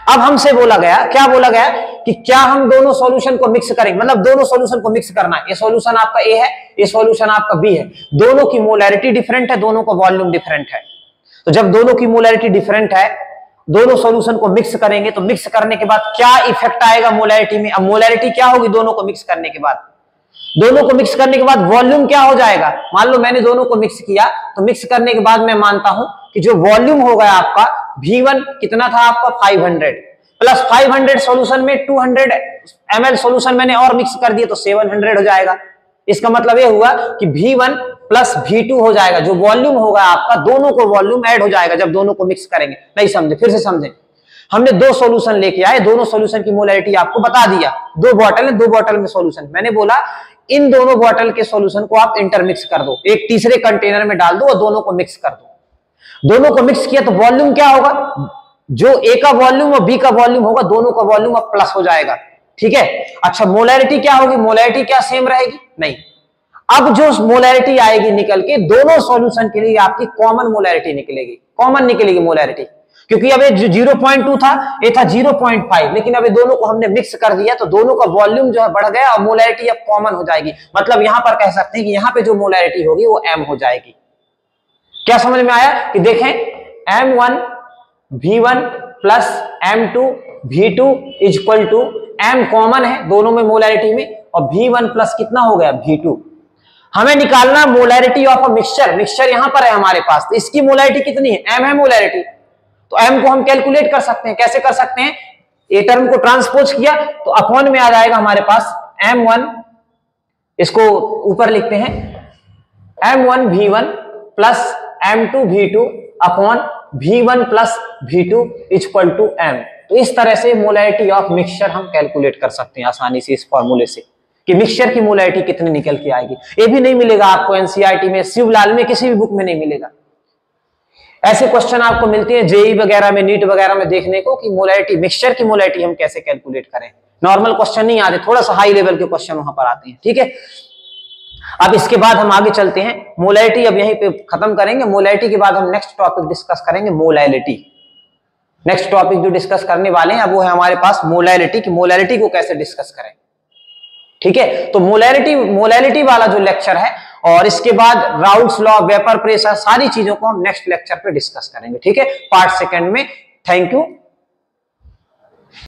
अब हमसे बोला गया, क्या बोला गया कि क्या हम दोनों सॉल्यूशन को मिक्स करेंगे, मतलब दोनों सॉल्यूशन को मिक्स करना है। ये सॉल्यूशन आपका ए है, ये सॉल्यूशन आपका बी है, दोनों की मोलैरिटी डिफरेंट है, दोनों का वॉल्यूम डिफरेंट है। तो जब दोनों की मोलैरिटी डिफरेंट है, दोनों सॉल्यूशन को मिक्स करेंगे, तो मिक्स करने के बाद क्या इफेक्ट आएगा मोलैरिटी में। अब मोलैरिटी क्या होगी दोनों को मिक्स करने के बाद, दोनों को मिक्स करने के बाद वॉल्यूम क्या हो जाएगा। मान लो मैंने दोनों को मिक्स किया, तो मिक्स करने के बाद मैं मानता हूं कि जो वॉल्यूम होगा आपका V1 कितना था आपका 500 प्लस 500 सॉल्यूशन में 200 ml सॉल्यूशन मैंने और मिक्स कर दिया, तो 700 हो जाएगा। इसका मतलब ये हुआ कि V1 प्लस V2 हो जाएगा, जो वॉल्यूम होगा आपका, दोनों को वॉल्यूम ऐड हो जाएगा जब दोनों को मिक्स करेंगे। नहीं समझे, फिर से समझे। हमने दो सॉल्यूशन लेके आए, दोनों सॉल्यूशन की मोलैरिटी आपको बता दिया, दो बॉटल है, दो बॉटल में सॉल्यूशन। मैंने बोला इन दोनों बॉटल के सॉल्यूशन को आप इंटरमिक्स कर दो, एक तीसरे कंटेनर में डाल दो और दोनों को मिक्स कर दो। दोनों को मिक्स किया तो वॉल्यूम क्या होगा, जो ए का वॉल्यूम और बी का वॉल्यूम होगा, दोनों का वॉल्यूम अब प्लस हो जाएगा, ठीक है। अच्छा, मोलैरिटी क्या होगी, मोलैरिटी क्या सेम रहेगी, नहीं। अब जो मोलैरिटी आएगी निकल के, दोनों सॉल्यूशन के लिए आपकी कॉमन मोलैरिटी निकलेगी, कॉमन निकलेगी मोलैरिटी, क्योंकि अब ये 0.2 था, ये था 0.5, लेकिन अब दोनों को हमने मिक्स कर दिया, तो दोनों का वॉल्यूम जो है बढ़ गया और मोलैरिटी अब कॉमन हो जाएगी। मतलब यहां पर कह सकते हैं कि यहां पे जो मोलैरिटी होगी वो m हो जाएगी। क्या समझ में आया कि देखें m1 v1 plus m2 v2 equal to m common है दोनों में मोलैरिटी में, और v1 प्लस कितना हो गया v2। हमें निकालना molarity of a mixture, mixture यहां पर है हमारे पास, तो इसकी मोलैरिटी कितनी है, m है मोलैरिटी, तो m को हम कैलकुलेट कर सकते हैं। कैसे कर सकते हैं, ए टर्म को ट्रांसपोज किया तो अपॉन में आ जाएगा हमारे पास m1, इसको ऊपर लिखते हैं m1 v1 plus m2 v2 upon v1 plus v2 equal to m। तो इस तरह से मोलैरिटी ऑफ मिक्सचर हम कैलकुलेट कर सकते हैं आसानी से इस फॉर्मूले से, कि मिक्सचर की मोलैरिटी कितनी निकल के आएगी। ये भी नहीं मिलेगा आपको एनसीईआरटी में, शिवलाल में, किसी भी बुक में नहीं मिलेगा। ऐसे क्वेश्चन आपको मिलते हैं जेई वगैरह में, नीट वगैरह में देखने को, कि मोलैरिटी, मिक्सचर की मोलैरिटी हम कैसे कैलकुलेट करें। नॉर्मल क्वेश्चन नहीं आते, थोड़ा सा हाई लेवल के क्वेश्चन वहां पर आते हैं, ठीक है। अब इसके बाद हम आगे चलते हैं, मोलैरिटी अब यहीं पे खत्म करेंगे। मोलैरिटी के बाद हम नेक्स्ट टॉपिक डिस्कस करेंगे मोलैलिटी। नेक्स्ट टॉपिक जो डिस्कस करने वाले हैं अब वो है हमारे पास मोलैलिटी, की मोलैलिटी को कैसे डिस्कस करें, ठीक है। तो मोलैलिटी वाला जो लेक्चर है, और इसके बाद राउल्ट्स लॉ, वेपर प्रेशर, सारी चीजों को हम नेक्स्ट लेक्चर पे डिस्कस करेंगे, ठीक है, पार्ट सेकंड में। Thank you.